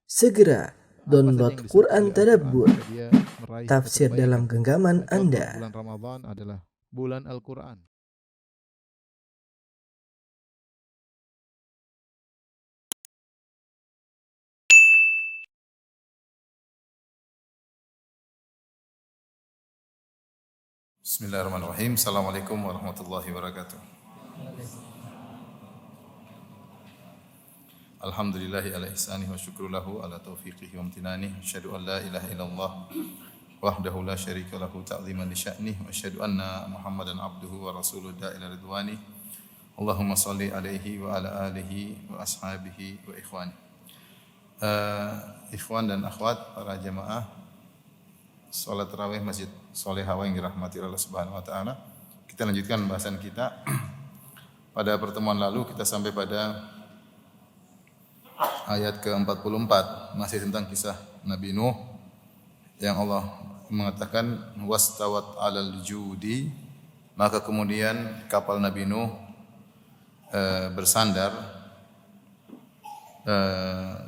Segera download Quran Tadabbur, dia meraih tafsir kebaikan. dalam genggaman Contoh Anda. bulan Ramadan adalah bulan Al-Quran. Bismillahirrahmanirrahim. Assalamualaikum warahmatullahi wabarakatuh. Alhamdulillahi ala ihsanihi wa syukru lahu ala taufiqihi wa amtinanihi. Asyhadu an la ilaha illallah wahdahu la syarika lahu ta'ziman li sya'nihi wa asyhadu anna Muhammadan abduhu wa rasuluhu da'ila ridwani. Allahumma salli alaihi wa ala alihi wa ashabihi wa ikhwani. Ikhwan dan akhwat para jamaah salat tarawih Masjid Solehawa yang dirahmati Allah Subhanahu wa taala. Kita lanjutkan pembahasan kita. Pada pertemuan lalu kita sampai pada ayat ke-44, masih tentang kisah Nabi Nuh yang Allah mengatakan wastawat 'alal judi, maka kemudian kapal Nabi Nuh bersandar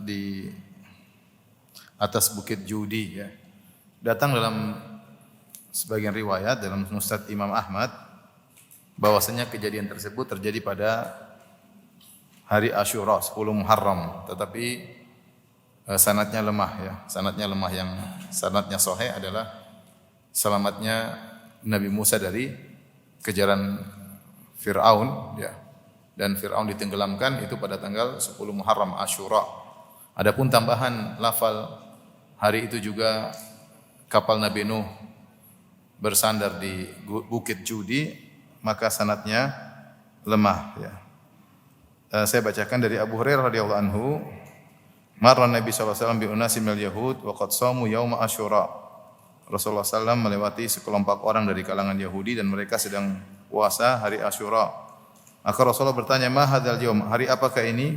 di atas bukit Judi ya. Datang dalam sebagian riwayat dalam Musnad Imam Ahmad bahwasanya kejadian tersebut terjadi pada hari Asyura 10 Muharram, tetapi sanadnya lemah ya. Sanadnya lemah, yang sanadnya sahih adalah selamatnya Nabi Musa dari kejaran Fir'aun ya. Dan Fir'aun ditenggelamkan itu pada tanggal 10 Muharram Asyura. Adapun tambahan lafal hari itu juga kapal Nabi Nuh bersandar di bukit Judi, maka sanadnya lemah ya. Saya bacakan dari Abu Hurairah radhiyallahu anhu, marra Nabi sallallahu alaihi wasallam bi unasin minal yahud wa qad shamu yauma asyura. Rasulullah sallallahu melewati sekelompok orang dari kalangan Yahudi dan mereka sedang puasa hari Asyura. Maka Rasulullah bertanya, "Ma hadzal yaum? Hari apakah ini?"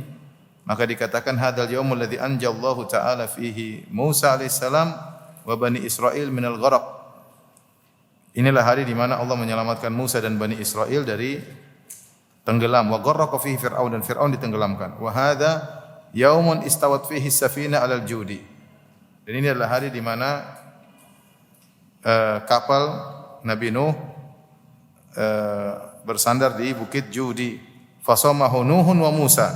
Maka dikatakan, "Hadzal yaumul ladzi anjallahu ta'ala fihi Musa alaihi salam wa Bani Israil minal gharaq." Inilah hari di mana Allah menyelamatkan Musa dan Bani Israil dari tenggelam. Wa gharraqa fihi Fir'aun, dan Fir'aun ditenggelamkan. Wa hadza yaumun istawat fihi safina 'alal judi. Dan ini adalah hari di mana kapal Nabi Nuh bersandar di bukit Judi. Fasamahu Nuhun wa Musa.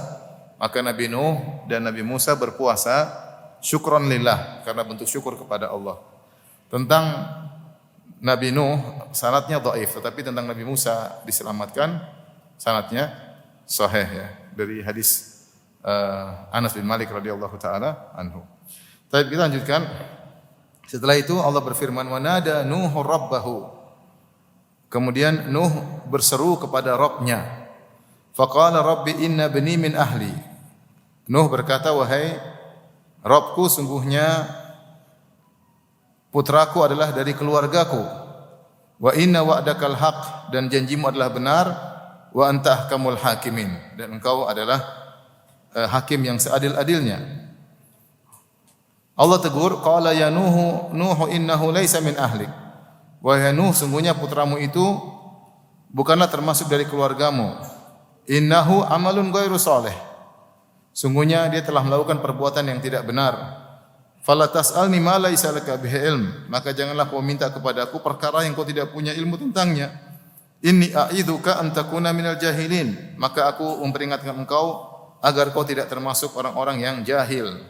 Maka Nabi Nuh dan Nabi Musa berpuasa syukran lillah, karena bentuk syukur kepada Allah. Tentang Nabi Nuh sanadnya dhaif, tetapi tentang Nabi Musa diselamatkan sanadnya sahih ya, dari hadis Anas bin Malik radhiyallahu taala anhu. Baik, kita lanjutkan. Setelah itu Allah berfirman, "Wa nada Nuhu rabbahu." Kemudian Nuh berseru kepada Rabbnya. Faqala rabbi inna bani min ahli. Nuh berkata, "Wahai Rabbku, sungguhnya putraku adalah dari keluargaku. Wa inna wa'dakal haq, dan janjimu adalah benar. Wa anta ahkamul hakimin, dan engkau adalah hakim yang seadil-adilnya." Allah tegur, qala ya Nuhu innahu laisa min ahlik. Wahai Nuh, sungguhnya putramu itu bukanlah termasuk dari keluargamu. Innahu amalun ghairu salih. Sungguhnya dia telah melakukan perbuatan yang tidak benar. Fala tas'alni ma laisa laka bihi ilm, maka janganlah kau minta kepadaku perkara yang kau tidak punya ilmu tentangnya. Inni a'idzuka an takuna minal jahilin, maka aku memperingatkan engkau agar kau tidak termasuk orang-orang yang jahil.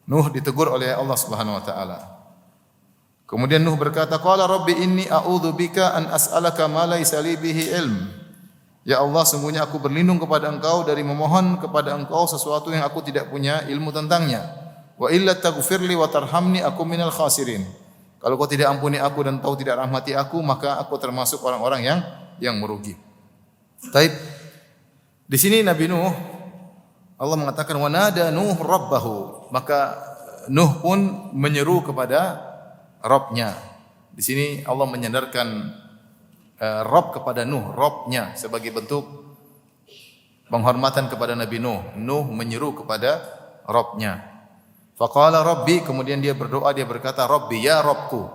Nuh ditegur oleh Allah Subhanahu wa taala. Kemudian Nuh berkata, qala rabbi inni a'udzu bika an as'alaka ma laisa li bihi ilm. Ya Allah, sungguhnya aku berlindung kepada engkau dari memohon kepada engkau sesuatu yang aku tidak punya ilmu tentangnya. Wa illa taghfirli wa tarhamni aku minal khasirin. Kalau kau tidak ampuni aku dan kau tidak rahmati aku, maka aku termasuk orang-orang yang merugi. Taib. Di sini Nabi Nuh, Allah mengatakan wa nada Nuh rabbahu, maka Nuh pun menyeru kepada Rabbnya. Di sini Allah menyandarkan Rabb kepada Nuh, Rabbnya, sebagai bentuk penghormatan kepada Nabi Nuh. Nuh menyeru kepada Rabbnya. Faqala Rabbi, kemudian dia berdoa, dia berkata Rabbi, ya Rabbku.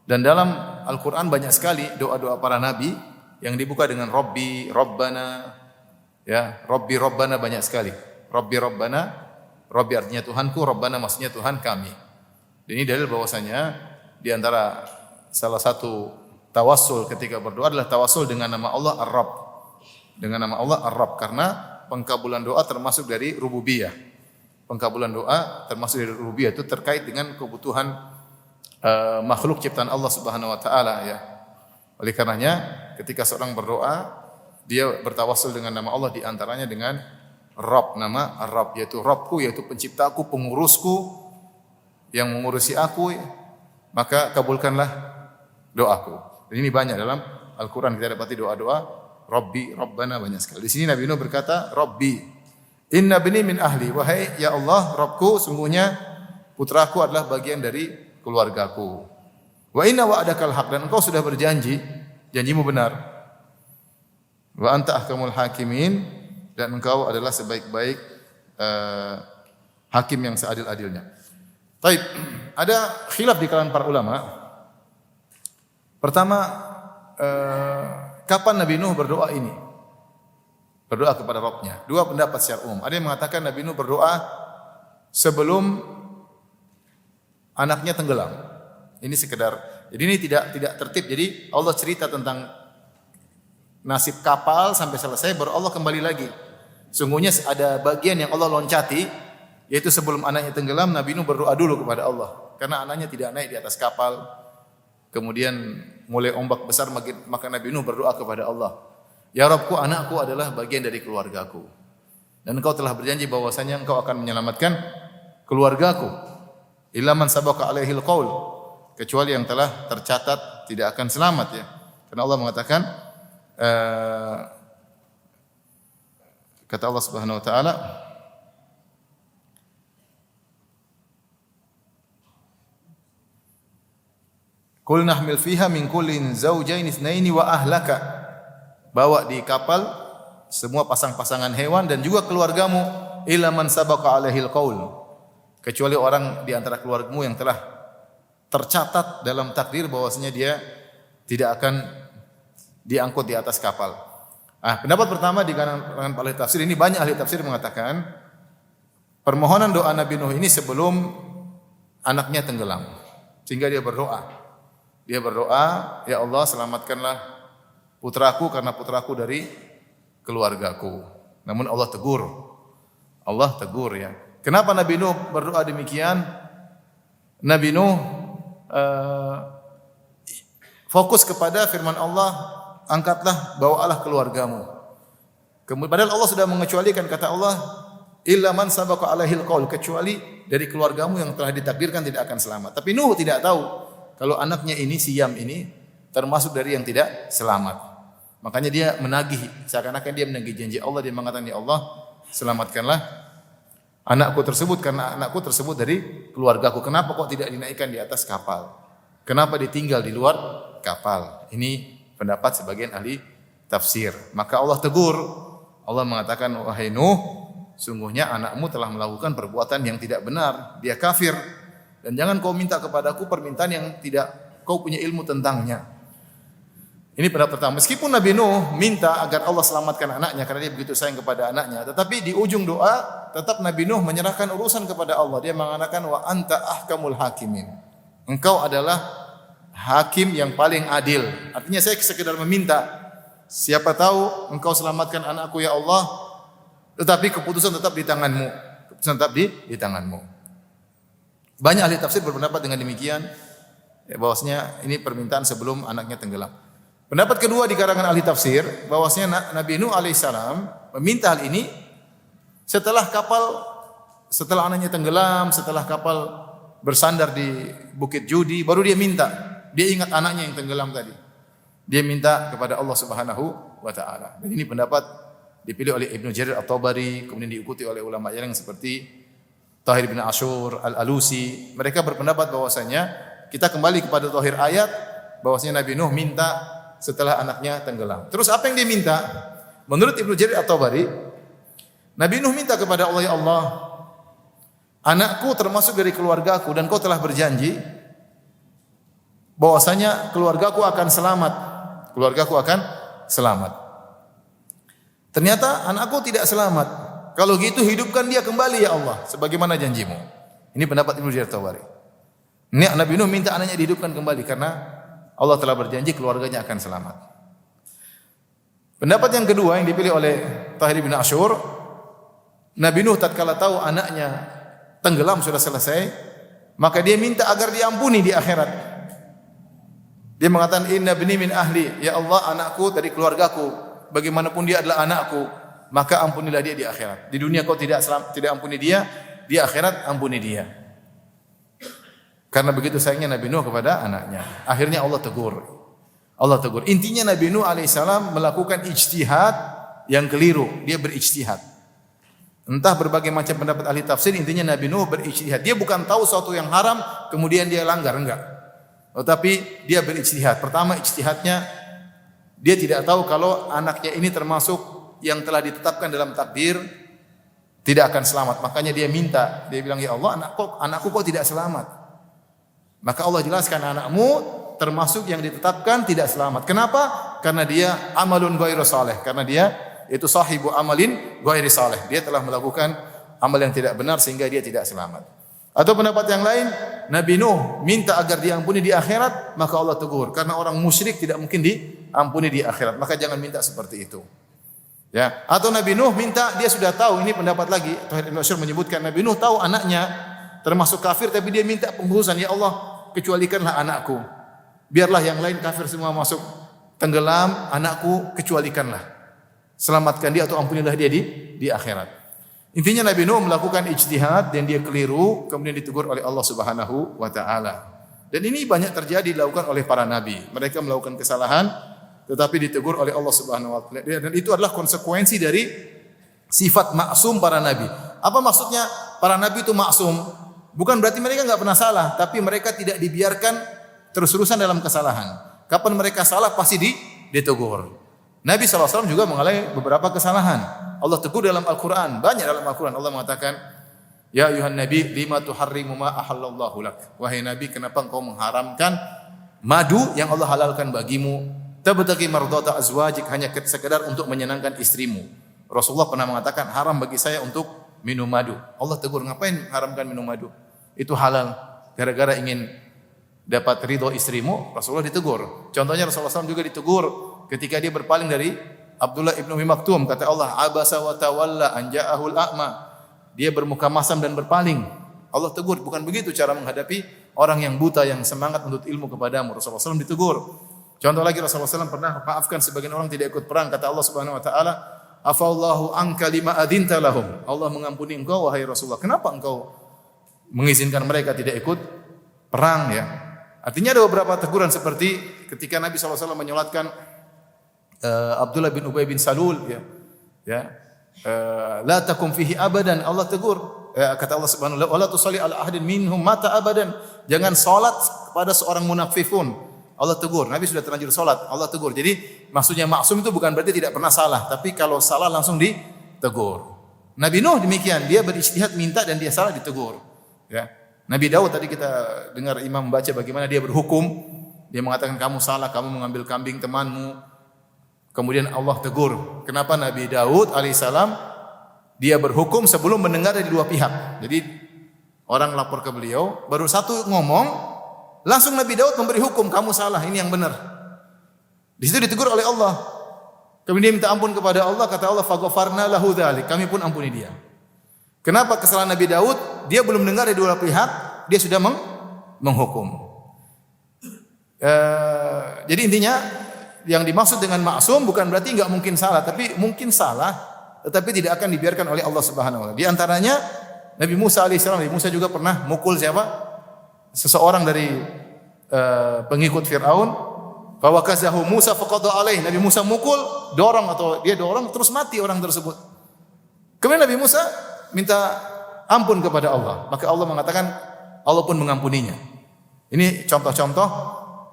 Dan dalam Al-Quran banyak sekali doa-doa para nabi yang dibuka dengan Rabbi, Rabbana, ya, Rabbi, Rabbana, banyak sekali. Rabbi, Rabbana, Rabbi artinya Tuhanku, Rabbana maksudnya Tuhan kami. Dan ini dalil bahwasanya di antara salah satu tawassul ketika berdoa adalah tawassul dengan nama Allah Ar-Rabb. Dengan nama Allah Ar-Rabb karena pengkabulan doa termasuk dari rububiyah. Pengkabulan doa termasuk dari rububiyah itu terkait dengan kebutuhan makhluk ciptaan Allah Subhanahu wa taala ya. Oleh karenanya ketika seorang berdoa dia bertawassul dengan nama Allah di antaranya dengan Rabb, nama Ar-Rabb yaitu Rabbku yaitu penciptaku, pengurusku yang mengurusi aku, maka kabulkanlah doaku. Dan ini banyak dalam Al-Qur'an kita dapati doa-doa Rabbi, Rabbana banyak sekali. Di sini Nabi Nuh berkata, Rabbi, inna bini min ahli. Wahai ya Allah, Rabbku, sungguhnya putraku adalah bagian dari keluargaku. Wa inna wa'adakal haq, dan engkau sudah berjanji, janjimu benar. Wa anta ahkamul hakimin, dan engkau adalah sebaik-baik hakim yang seadil-adilnya. Baik, ada khilaf di kalangan para ulama. Pertama, kapan Nabi Nuh berdoa ini? Berdoa kepada Rabbnya. Dua pendapat secara umum. Ada yang mengatakan Nabi Nuh berdoa sebelum anaknya tenggelam. Ini sekedar. Jadi ini tidak tertib. Jadi Allah cerita tentang nasib kapal sampai selesai, baru Allah kembali lagi. Sungguhnya ada bagian yang Allah loncati, yaitu sebelum anaknya tenggelam, Nabi Nuh berdoa dulu kepada Allah. Karena anaknya tidak naik di atas kapal. Kemudian mulai ombak besar, maka Nabi Nuh berdoa kepada Allah. Ya Rabbku, anakku adalah bagian dari keluargaku. Dan engkau telah berjanji bahwasanya engkau akan menyelamatkan keluargaku. Illa man sabaqa alaihil qaul. Kecuali yang telah tercatat tidak akan selamat ya. Karena Allah mengatakan kata Allah Subhanahu wa taala, Qul nahmil fiha min kullin zawjayn itsnaini wa ahlaka. Bawa di kapal semua pasang-pasangan hewan dan juga keluargamu, illa man sabaqa alaihil qaul. Kecuali orang di antara keluargamu yang telah tercatat dalam takdir bahwasanya dia tidak akan diangkut di atas kapal. Pendapat pertama di kalangan ahli tafsir, ini banyak ahli tafsir mengatakan permohonan doa Nabi Nuh ini sebelum anaknya tenggelam. Sehingga dia berdoa. Dia berdoa, ya Allah selamatkanlah putraku karena putraku dari keluargaku. Namun Allah tegur. Allah tegur ya. Kenapa Nabi Nuh berdoa demikian? Nabi Nuh fokus kepada firman Allah, angkatlah, bawalah keluargamu. Padahal Allah sudah mengecualikan, kata Allah, illa man sabaqa alaihil qaul, kecuali dari keluargamu yang telah ditakdirkan tidak akan selamat. Tapi Nuh tidak tahu kalau anaknya ini, si Yam ini termasuk dari yang tidak selamat. Makanya dia menagih, seakan-akan dia menagih janji Allah. Dia mengatakan, ya Allah, selamatkanlah anakku tersebut karena anakku tersebut dari keluargaku. Kenapa kok tidak dinaikkan di atas kapal? Kenapa ditinggal di luar kapal? Ini pendapat sebagian ahli tafsir. Maka Allah tegur. Allah mengatakan, wahai Nuh, sungguhnya anakmu telah melakukan perbuatan yang tidak benar. Dia kafir. Dan jangan kau minta kepadaku permintaan yang tidak kau punya ilmu tentangnya. Ini pendapat pertama. Meskipun Nabi Nuh minta agar Allah selamatkan anaknya karena dia begitu sayang kepada anaknya, tetapi di ujung doa tetap Nabi Nuh menyerahkan urusan kepada Allah. Dia mengatakan, wa anta ahkamul hakimin. Engkau adalah hakim yang paling adil. Artinya saya sekedar meminta, siapa tahu engkau selamatkan anakku ya Allah, tetapi keputusan tetap di tanganmu. Keputusan tetap di tanganmu. Banyak ahli tafsir berpendapat dengan demikian, bahwasanya ini permintaan sebelum anaknya tenggelam. Pendapat kedua di kalangan ahli tafsir, bahwasanya Nabi Nuh alaihissalam meminta hal ini setelah anaknya tenggelam, setelah kapal bersandar di Bukit Judi, baru dia minta. Dia ingat anaknya yang tenggelam tadi. Dia minta kepada Allah Subhanahu wa taala. Dan ini pendapat dipilih oleh Ibnu Jarir At-Tabari, kemudian diikuti oleh ulama yang seperti Tahir bin Ashur, Al-Alusi. Mereka berpendapat bahwasanya kita kembali kepada zahir ayat bahwasanya Nabi Nuh minta setelah anaknya tenggelam. Terus apa yang dia minta? Menurut Ibnu Jarir At-Tabari, Nabi Nuh minta kepada Allah, ya Allah, anakku termasuk dari keluargaku dan kau telah berjanji bahwasanya keluargaku akan selamat. Keluargaku akan selamat. Ternyata anakku tidak selamat. Kalau gitu hidupkan dia kembali ya Allah sebagaimana janjimu. Ini pendapat Ibnu Jarir Tabari. Ini Nabi Nuh minta anaknya dihidupkan kembali karena Allah telah berjanji keluarganya akan selamat. Pendapat yang kedua yang dipilih oleh Tahir bin Asyur, Nabi Nuh tatkala tahu anaknya tenggelam sudah selesai, maka dia minta agar diampuni di akhirat. Dia mengatakan inna bni min ahli, ya Allah anakku dari keluargaku, bagaimanapun dia adalah anakku, maka ampunilah dia di akhirat. Di dunia kau tidak ampuni dia, di akhirat ampuni dia. Karena begitu sayangnya Nabi Nuh kepada anaknya. Akhirnya Allah tegur. Intinya Nabi Nuh alaihissalam melakukan ijtihad yang keliru. Dia berijtihad. Entah berbagai macam pendapat ahli tafsir, intinya Nabi Nuh berijtihad. Dia bukan tahu sesuatu yang haram, kemudian dia langgar, enggak. Tetapi dia berijtihad. Pertama ijtihadnya, dia tidak tahu kalau anaknya ini termasuk yang telah ditetapkan dalam takdir tidak akan selamat. Makanya dia minta, dia bilang ya Allah anakku kok tidak selamat. Maka Allah jelaskan anakmu termasuk yang ditetapkan tidak selamat. Kenapa? Karena dia amalun ghairu saleh. Karena dia itu sahibu amalin ghairi saleh. Dia telah melakukan amal yang tidak benar sehingga dia tidak selamat. Atau pendapat yang lain, Nabi Nuh minta agar diampuni di akhirat, maka Allah tegur. Karena orang musyrik tidak mungkin diampuni di akhirat. Maka jangan minta seperti itu. Ya, atau Nabi Nuh minta, dia sudah tahu, ini pendapat lagi, Tahir bin Asyur menyebutkan Nabi Nuh tahu anaknya termasuk kafir tapi dia minta penghukuman, ya Allah, kecualikanlah anakku. Biarlah yang lain kafir semua masuk tenggelam, anakku kecualikanlah. Selamatkan dia atau ampunilah dia di akhirat. Intinya Nabi Nuh melakukan ijtihad dan dia keliru, kemudian ditegur oleh Allah Subhanahu wa taala. Dan ini banyak terjadi dilakukan oleh para nabi. Mereka melakukan kesalahan tetapi ditegur oleh Allah Subhanahu wa taala. Dan itu adalah konsekuensi dari sifat maksum para nabi. Apa maksudnya para nabi itu maksum? Bukan berarti mereka enggak pernah salah, tapi mereka tidak dibiarkan terus-terusan dalam kesalahan. Kapan mereka salah pasti ditegur. Nabi SAW juga mengalami beberapa kesalahan. Allah tegur dalam Al-Quran. Banyak dalam Al-Quran. Allah mengatakan, ya ayuhan Nabi, lima tuharrimu ma ahallallahu lak. Wahai Nabi, kenapa engkau mengharamkan madu yang Allah halalkan bagimu? Tabtaghi mardata azwajik, hanya sekedar untuk menyenangkan istrimu. Rasulullah pernah mengatakan, haram bagi saya untuk minum madu. Allah tegur, ngapain haramkan minum madu? Itu halal. Gara-gara ingin dapat ridho istrimu, Rasulullah ditegur. Contohnya Rasulullah SAW juga ditegur ketika dia berpaling dari Abdullah ibn Umi Maktum. Kata Allah, abasa wa tawalla an ja'ahul a'ma. Dia bermuka masam dan berpaling. Allah tegur, bukan begitu cara menghadapi orang yang buta yang semangat untuk ilmu kepadamu. Rasulullah SAW ditegur. Contoh lagi Rasulullah SAW pernah maafkan sebagian orang tidak ikut perang. Kata Allah Subhanahu wa taala, afallahu anka lima adinta lahum. Allah mengampuni engkau wahai Rasulullah. Kenapa engkau mengizinkan mereka tidak ikut perang ya? Artinya ada beberapa teguran seperti ketika Nabi SAW menyolatkan Abdullah bin Ubay bin Salul la takum fihi abadan, Allah tegur. Kata Allah Subhanahu wa taala, wala tusalli ala ahadin minhum mata abadan. Jangan salat kepada seorang munafik pun. Allah tegur. Nabi sudah terlanjur salat, Allah tegur. Jadi maksudnya maksum itu bukan berarti tidak pernah salah, tapi kalau salah langsung ditegur. Nabi Nuh demikian, dia berijtihad minta dan dia salah ditegur. Ya. Nabi Daud tadi kita dengar imam membaca bagaimana dia berhukum. Dia mengatakan kamu salah, kamu mengambil kambing temanmu. Kemudian Allah tegur. Kenapa Nabi Daud alaihissalam dia berhukum sebelum mendengar dari dua pihak. Jadi orang lapor ke beliau, baru satu ngomong, langsung Nabi Daud memberi hukum, kamu salah, ini yang benar. Di situ ditegur oleh Allah. Kemudian dia minta ampun kepada Allah, kata Allah, faghfarna lahu dzalik, kami pun ampuni dia. Kenapa kesalahan Nabi Daud? Dia belum dengar dari dua pihak, dia sudah menghukum. Jadi intinya yang dimaksud dengan maksum bukan berarti enggak mungkin salah, tapi mungkin salah, tetapi tidak akan dibiarkan oleh Allah Subhanahu wa taala. Di antaranya Nabi Musa alaihissalam, Nabi Musa juga pernah mukul siapa? Seseorang dari pengikut Firaun. Fa wakazahu Musa faqada alaih. Nabi Musa mukul, dorong terus mati orang tersebut. Kemudian Nabi Musa minta ampun kepada Allah. Maka Allah mengatakan Allah pun mengampuninya. Ini contoh-contoh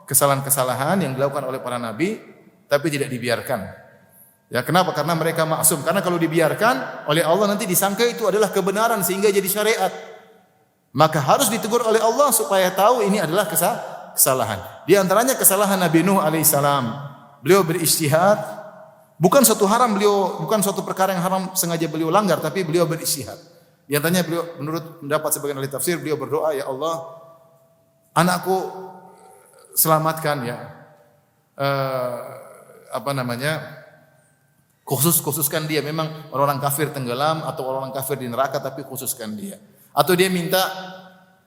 kesalahan-kesalahan yang dilakukan oleh para nabi tapi tidak dibiarkan. Ya, kenapa? Karena mereka maksum. Karena kalau dibiarkan oleh Allah nanti disangka itu adalah kebenaran sehingga jadi syariat. Maka harus ditegur oleh Allah supaya tahu ini adalah kesalahan. Di antaranya kesalahan Nabi Nuh alaihissalam. Beliau berijtihad Bukan suatu perkara yang haram sengaja beliau langgar, tapi beliau beristihad. Di antaranya beliau menurut pendapat sebagian ahli tafsir beliau berdoa, ya Allah, anakku selamatkan ya. Khususkan dia, memang orang kafir tenggelam atau orang kafir di neraka, tapi khususkan dia. Atau dia minta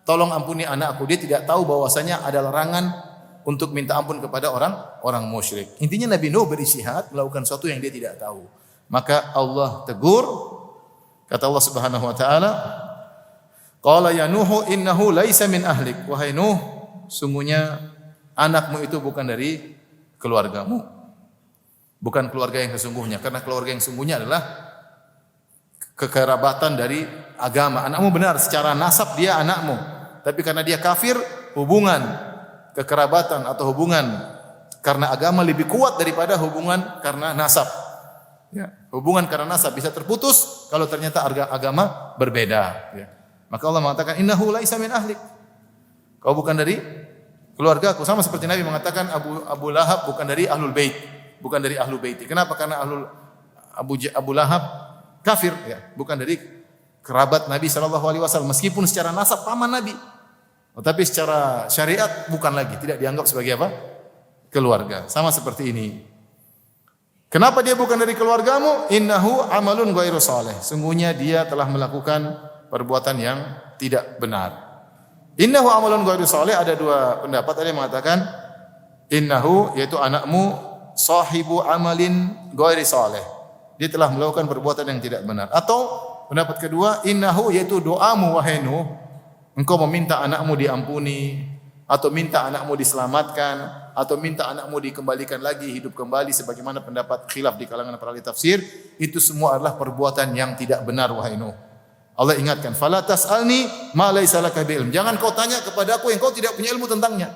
tolong ampuni anakku, dia tidak tahu bahwasanya ada larangan untuk minta ampun kepada orang musyrik. Intinya Nabi Nuh beristihad melakukan sesuatu yang dia tidak tahu. Maka Allah tegur, kata Allah Subhanahu wa taala, qala ya Nuh innahu laisa min ahlik. Wahai Nuh, sungguhnya anakmu itu bukan dari keluargamu. Bukan keluarga yang sesungguhnya, karena keluarga yang sesungguhnya adalah kekerabatan dari agama. Anakmu benar secara nasab dia anakmu, tapi karena dia kafir, hubungan kekerabatan atau hubungan karena agama lebih kuat daripada hubungan karena nasab. Ya, hubungan karena nasab bisa terputus kalau ternyata agama berbeda. Ya. Maka Allah mengatakan innahu laisa min ahlik. Kau bukan dari keluarga aku, sama seperti Nabi mengatakan Abu Lahab bukan dari ahlul bait, bukan dari ahlu baiti. Kenapa? Karena Abu Lahab kafir, ya, bukan dari kerabat Nabi SAW, meskipun secara nasab paman Nabi. Tapi secara syariat bukan lagi, tidak dianggap sebagai apa? Keluarga. Sama seperti ini. Kenapa dia bukan dari keluargamu? Innahu amalun ghairu saleh. Sungguhnya dia telah melakukan perbuatan yang tidak benar. Innahu amalun ghairu saleh, ada dua pendapat. Ada yang mengatakan innahu yaitu anakmu sahibu amalin ghairi saleh. Dia telah melakukan perbuatan yang tidak benar. Atau pendapat kedua, innahu yaitu doamu wahai Nuh. Engkau meminta anakmu diampuni, atau minta anakmu diselamatkan, atau minta anakmu dikembalikan lagi, hidup kembali, sebagaimana pendapat khilaf di kalangan para ahli tafsir, itu semua adalah perbuatan yang tidak benar wahai Nuh. Allah ingatkan, fala tas'alni ma laisa laka bi'ilm. Jangan kau tanya kepada aku yang kau tidak punya ilmu tentangnya.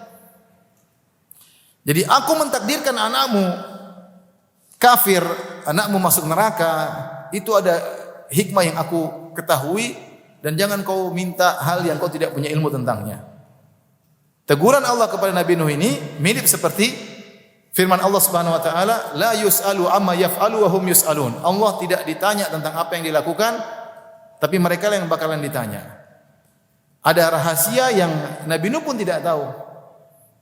Jadi aku mentakdirkan anakmu kafir, anakmu masuk neraka, itu ada hikmah yang aku ketahui. Dan jangan kau minta hal yang kau tidak punya ilmu tentangnya. Teguran Allah kepada Nabi Nuh ini mirip seperti firman Allah Subhanahu wa taala, la yus'alu amma yaf'alu wa hum yus'alun. Allah tidak ditanya tentang apa yang dilakukan, tapi mereka yang bakalan ditanya. Ada rahasia yang Nabi Nuh pun tidak tahu.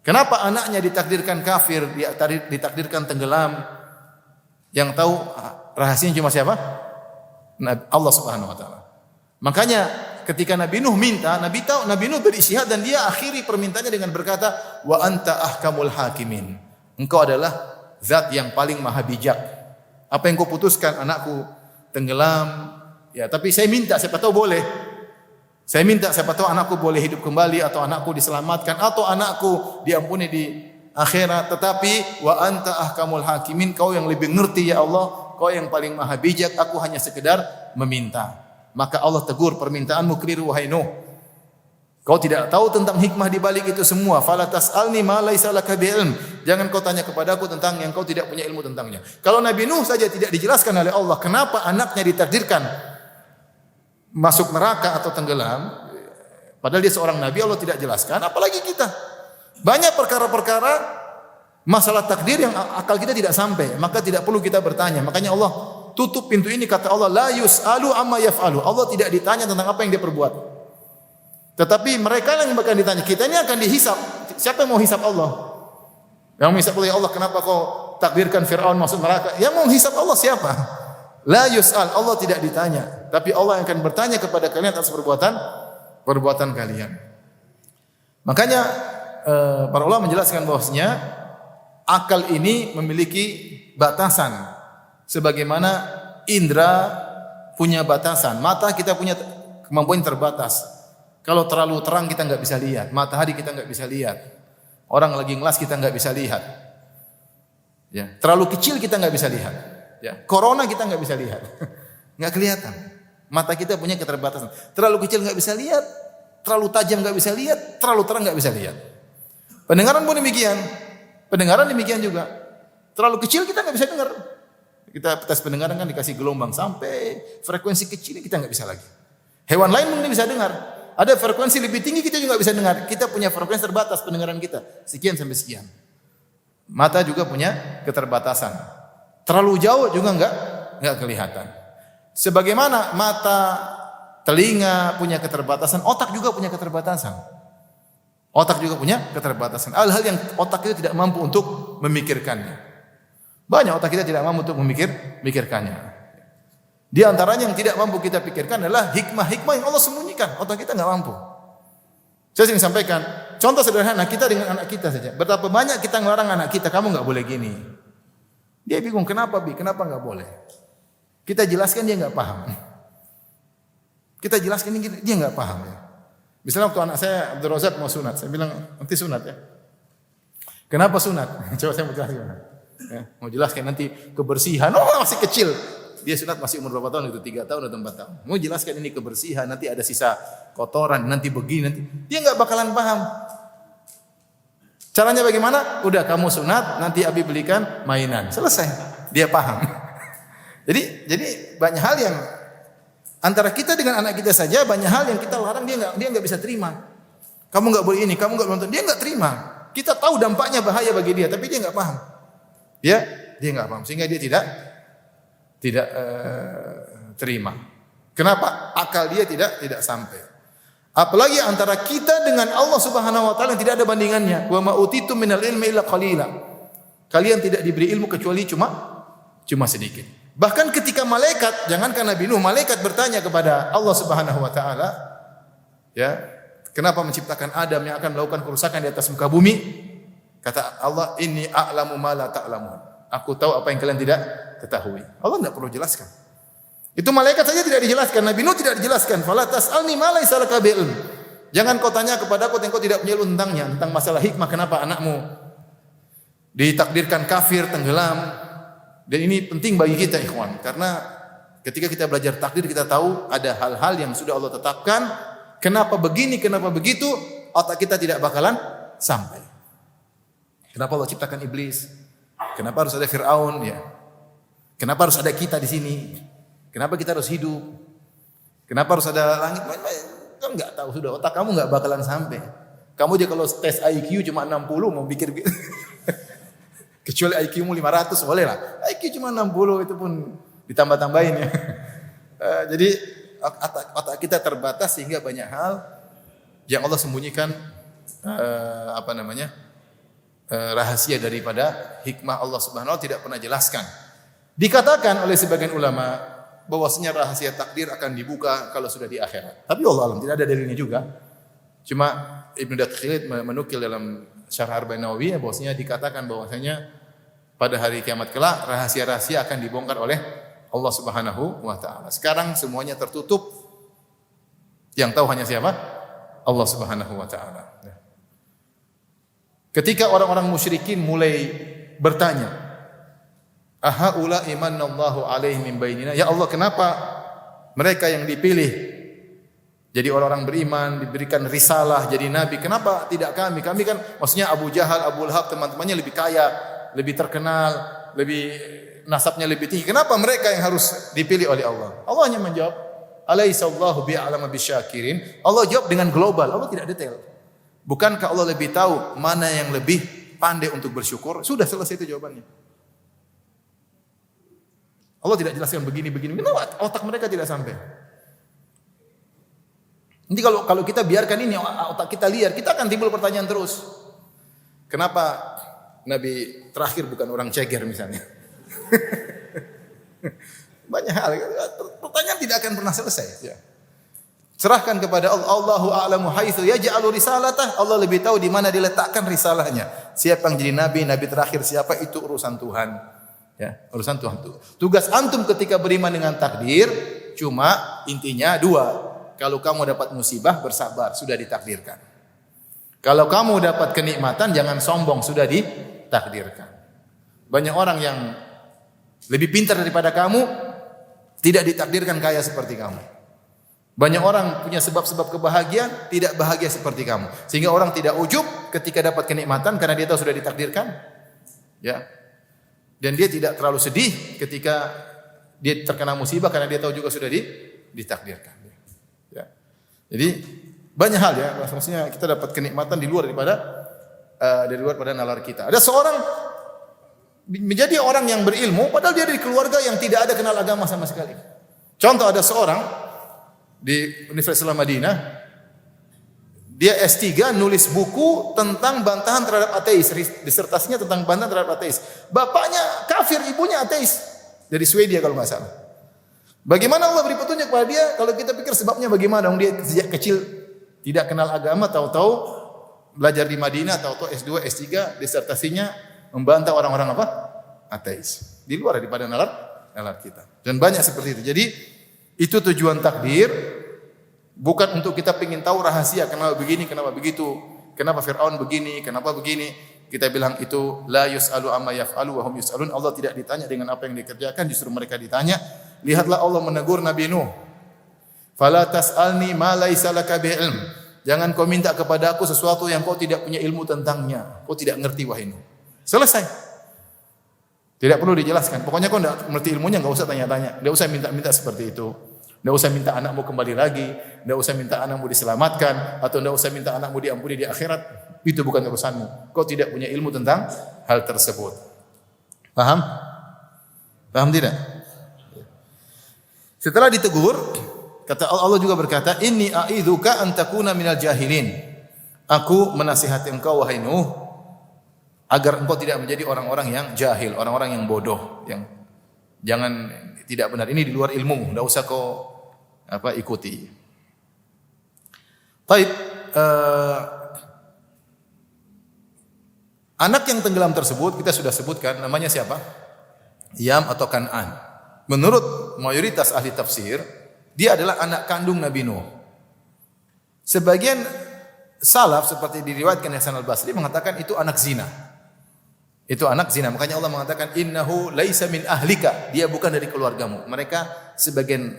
Kenapa anaknya ditakdirkan kafir, ditakdirkan tenggelam? Yang tahu rahasianya cuma siapa? Allah Subhanahu wa taala. Makanya ketika Nabi Nuh minta, Nabi Nuh beristihad dan dia akhiri permintaannya dengan berkata, wa anta ahkamul hakimin. Engkau adalah zat yang paling maha bijak. Apa yang kau putuskan, anakku tenggelam, ya, tapi saya minta, siapa tahu boleh. Saya minta, siapa tahu anakku boleh hidup kembali, atau anakku diselamatkan, atau anakku diampuni di akhirat. Tetapi wa anta ahkamul hakimin, kau yang lebih ngerti ya Allah, kau yang paling maha bijak, aku hanya sekedar meminta. Maka Allah tegur, permintaanmu keliru wahai Nuh. Kau tidak tahu tentang hikmah di balik itu semua. Fala tas'alni ma laisa laka bi'ilm. Jangan kau tanya kepadaku tentang yang kau tidak punya ilmu tentangnya. Kalau Nabi Nuh saja tidak dijelaskan oleh Allah kenapa anaknya ditakdirkan masuk neraka atau tenggelam, padahal dia seorang nabi, Allah tidak jelaskan, apalagi kita. Banyak perkara-perkara masalah takdir yang akal kita tidak sampai, maka tidak perlu kita bertanya. Makanya Allah tutup pintu ini, kata Allah, la yus'alu amma yaf'alu. Allah tidak ditanya tentang apa yang dia perbuat. Tetapi mereka yang bakal ditanya, kita ini akan dihisap. Siapa yang mau hisap Allah? Yang menghisap Allah, ya Allah, kenapa kau takdirkan Fir'aun masuk neraka? Yang mau hisap Allah siapa? La yus'al, Allah tidak ditanya. Tapi Allah yang akan bertanya kepada kalian atas perbuatan kalian. Makanya para ulama menjelaskan bahwasanya akal ini memiliki batasan. Sebagaimana indera punya batasan, mata kita punya kemampuan terbatas. Kalau terlalu terang kita nggak bisa lihat, matahari kita nggak bisa lihat, orang lagi ngelas kita nggak bisa lihat. Ya, terlalu kecil kita nggak bisa lihat. Ya, corona kita nggak bisa lihat, nggak kelihatan. Mata kita punya keterbatasan. Terlalu kecil nggak bisa lihat, terlalu tajam nggak bisa lihat, terlalu terang nggak bisa lihat. Pendengaran pun demikian, pendengaran demikian juga. Terlalu kecil kita nggak bisa dengar. Kita tes pendengaran kan dikasih gelombang sampai frekuensi kecil kita nggak bisa lagi. Hewan lain mungkin bisa dengar. Ada frekuensi lebih tinggi kita juga bisa dengar. Kita punya frekuensi terbatas pendengaran kita, sekian sampai sekian. Mata juga punya keterbatasan. Terlalu jauh juga enggak kelihatan. Sebagaimana mata, telinga punya keterbatasan, otak juga punya keterbatasan. Otak juga punya keterbatasan. Hal-hal yang otak itu tidak mampu untuk memikirkannya. Banyak otak kita tidak mampu untuk memikirkannya. Di antaranya yang tidak mampu kita pikirkan adalah hikmah-hikmah yang Allah sembunyikan. Otak kita enggak mampu. Saya sering sampaikan, contoh sederhana kita dengan anak kita saja. Betapa banyak kita ngelarang anak kita, kamu enggak boleh gini. Dia bingung, kenapa Bi? Kenapa enggak boleh? Kita jelaskan dia enggak paham. Kita jelaskan dia enggak paham ya. Misalnya waktu anak saya Abdul Razak mau sunat, saya bilang nanti sunat ya. Kenapa sunat? Coba saya mau jelaskan. Ya, mau jelaskan nanti kebersihan. Oh masih kecil. Dia sunat masih umur berapa tahun itu? 3 tahun atau 4 tahun. Mau jelaskan ini kebersihan, nanti ada sisa kotoran, nanti begini, nanti. Dia enggak bakalan paham. Caranya bagaimana? Udah kamu sunat, nanti Abi belikan mainan. Selesai. Dia paham. Jadi banyak hal yang antara kita dengan anak kita saja, banyak hal yang kita larang dia enggak bisa terima. Kamu enggak boleh ini, kamu enggak boleh nonton. Dia enggak terima. Kita tahu dampaknya bahaya bagi dia, tapi dia enggak paham. Dia enggak paham sehingga dia tidak terima. Kenapa? Akal dia tidak sampai. Apalagi antara kita dengan Allah Subhanahu wa taala yang tidak ada bandingannya. Wa ma utitu minal ilmi illa qalila. Kalian tidak diberi ilmu kecuali cuma sedikit. Bahkan ketika malaikat, jangankan Nabi Nuh, malaikat bertanya kepada Allah Subhanahu wa taala, ya, kenapa menciptakan Adam yang akan melakukan kerusakan di atas muka bumi? Kata Allah, inni a'lamu ma la ta'lamun. Aku tahu apa yang kalian tidak ketahui. Allah tidak perlu jelaskan. Itu malaikat saja tidak dijelaskan, Nabi Nuh tidak dijelaskan. Fala tas'alni ma laysa laka bi'ilm. Jangan kau tanya kepadaku yang kau tidak punya ilmu tentangnya, tentang masalah hikmah kenapa anakmu ditakdirkan kafir, tenggelam. Dan ini penting bagi kita ikhwan, karena ketika kita belajar takdir kita tahu ada hal-hal yang sudah Allah tetapkan. Kenapa begini, kenapa begitu, otak kita tidak bakalan sampai. Kenapa Allah ciptakan iblis? Kenapa harus ada Fir'aun ya? Kenapa harus ada kita di sini? Kenapa kita harus hidup? Kenapa harus ada langit? Kamu enggak tahu sudah, otak kamu enggak bakalan sampai. Kamu aja kalau tes IQ cuma 60 mau pikir kecuali IQ-mu 500 boleh lah. IQ cuma 60 itu pun ditambah-tambahin ya. Jadi otak kita terbatas sehingga banyak hal yang Allah sembunyikan rahasia daripada hikmah Allah Subhanahu wa taala tidak pernah jelaskan. Dikatakan oleh sebagian ulama bahwasanya rahasia takdir akan dibuka kalau sudah di akhirat. Tapi Allah alam tidak ada dalilnya juga. Cuma Ibnu Daqiq menukil dalam Syarah Arba'in Nawawiyah bahwasanya dikatakan bahwasanya pada hari kiamat kelak rahasia-rahasia akan dibongkar oleh Allah Subhanahu wa taala. Sekarang semuanya tertutup. Yang tahu hanya siapa? Allah Subhanahu wa taala. Ketika orang-orang musyrikin mulai bertanya, ahaula imanallahu alaihim min bainina. Ya Allah, kenapa mereka yang dipilih jadi orang-orang beriman, diberikan risalah, jadi nabi, kenapa tidak kami? Kami kan maksudnya Abu Jahal, Abu Lahab, teman-temannya lebih kaya, lebih terkenal, lebih nasabnya lebih tinggi. Kenapa mereka yang harus dipilih oleh Allah? Allah hanya menjawab, alaihissallahu bi'alama bisyakirin. Allah jawab dengan global, Allah tidak detail. Bukankah Allah lebih tahu mana yang lebih pandai untuk bersyukur? Sudah selesai itu jawabannya. Allah tidak jelaskan begini. Kenapa otak mereka tidak sampai? Nanti kalau kita biarkan ini otak kita liar, kita akan timbul pertanyaan terus. Kenapa Nabi terakhir bukan orang ceger misalnya? Banyak hal. Pertanyaan tidak akan pernah selesai. Ya. Serahkan kepada Allah. Allahu a'lamu haitsu yaj'alu risalatah. Allah lebih tahu di mana diletakkan risalahnya. Siapa yang jadi nabi terakhir siapa itu urusan Tuhan. Ya, urusan Tuhan itu. Tugas antum ketika beriman dengan takdir cuma intinya 2. Kalau kamu dapat musibah bersabar, sudah ditakdirkan. Kalau kamu dapat kenikmatan jangan sombong, sudah ditakdirkan. Banyak orang yang lebih pintar daripada kamu tidak ditakdirkan kaya seperti kamu. Banyak orang punya sebab-sebab kebahagiaan tidak bahagia seperti kamu. Sehingga orang tidak ujub ketika dapat kenikmatan karena dia tahu sudah ditakdirkan. Ya. Dan dia tidak terlalu sedih ketika dia terkena musibah karena dia tahu juga sudah ditakdirkan. Ya. Jadi banyak hal ya, maksudnya kita dapat kenikmatan di luar daripada nalar kita. Ada seorang menjadi orang yang berilmu padahal dia dari keluarga yang tidak ada kenal agama sama sekali. Contoh, ada seorang di Universitas Islam Madinah, dia S3 nulis buku tentang bantahan terhadap ateis, disertasinya tentang bantahan terhadap ateis. Bapaknya kafir, ibunya ateis, dari Swedia kalau nggak salah. Bagaimana Allah beri petunjuk kepada dia? Kalau kita pikir sebabnya bagaimana? Dia sejak kecil tidak kenal agama, tahu-tahu belajar di Madinah, tahu-tahu S2, S3, disertasinya membantah orang-orang apa? Ateis. Di luar daripada nalar kita. Dan banyak seperti itu. Jadi itu tujuan takdir, bukan untuk kita ingin tahu rahasia kenapa begini, kenapa begitu, kenapa Fir'aun begini, kenapa begini. Kita bilang itu la yus'alu amma yaf'alu wa hum yus'alun. Allah tidak ditanya dengan apa yang dikerjakan, justru mereka ditanya. Lihatlah Allah menegur Nabi Nuh. Fala tas'alni ma laisa laka bi'ilm. Jangan kau minta kepadaku sesuatu yang kau tidak punya ilmu tentangnya. Kau tidak ngerti wahai Nuh. Selesai. Tidak perlu dijelaskan. Pokoknya kau tidak ngerti ilmunya, enggak usah tanya-tanya. Enggak usah minta-minta seperti itu. Enggak usah minta anakmu kembali lagi, enggak usah minta anakmu diselamatkan, atau enggak usah minta anakmu diampuni di akhirat. Itu bukan urusanmu. Kau tidak punya ilmu tentang hal tersebut. Paham? Paham tidak? Setelah ditegur, kata Allah juga berkata, "Inni a'idzuka an takuna minal jahilin." Aku menasihati engkau wahai Nuh agar engkau tidak menjadi orang-orang yang jahil, orang-orang yang bodoh, yang jangan tidak benar. Ini di luar ilmu, enggak usah kau ikuti. Baik, anak yang tenggelam tersebut kita sudah sebutkan namanya siapa? Yam atau Kan'an. Menurut mayoritas ahli tafsir, dia adalah anak kandung Nabi Nuh. Sebagian salaf seperti diriwayatkan Hasan Al-Basri mengatakan itu anak zina. Itu anak zina. Makanya Allah mengatakan innahu laisa min ahlika. Dia bukan dari keluargamu. Mereka sebagian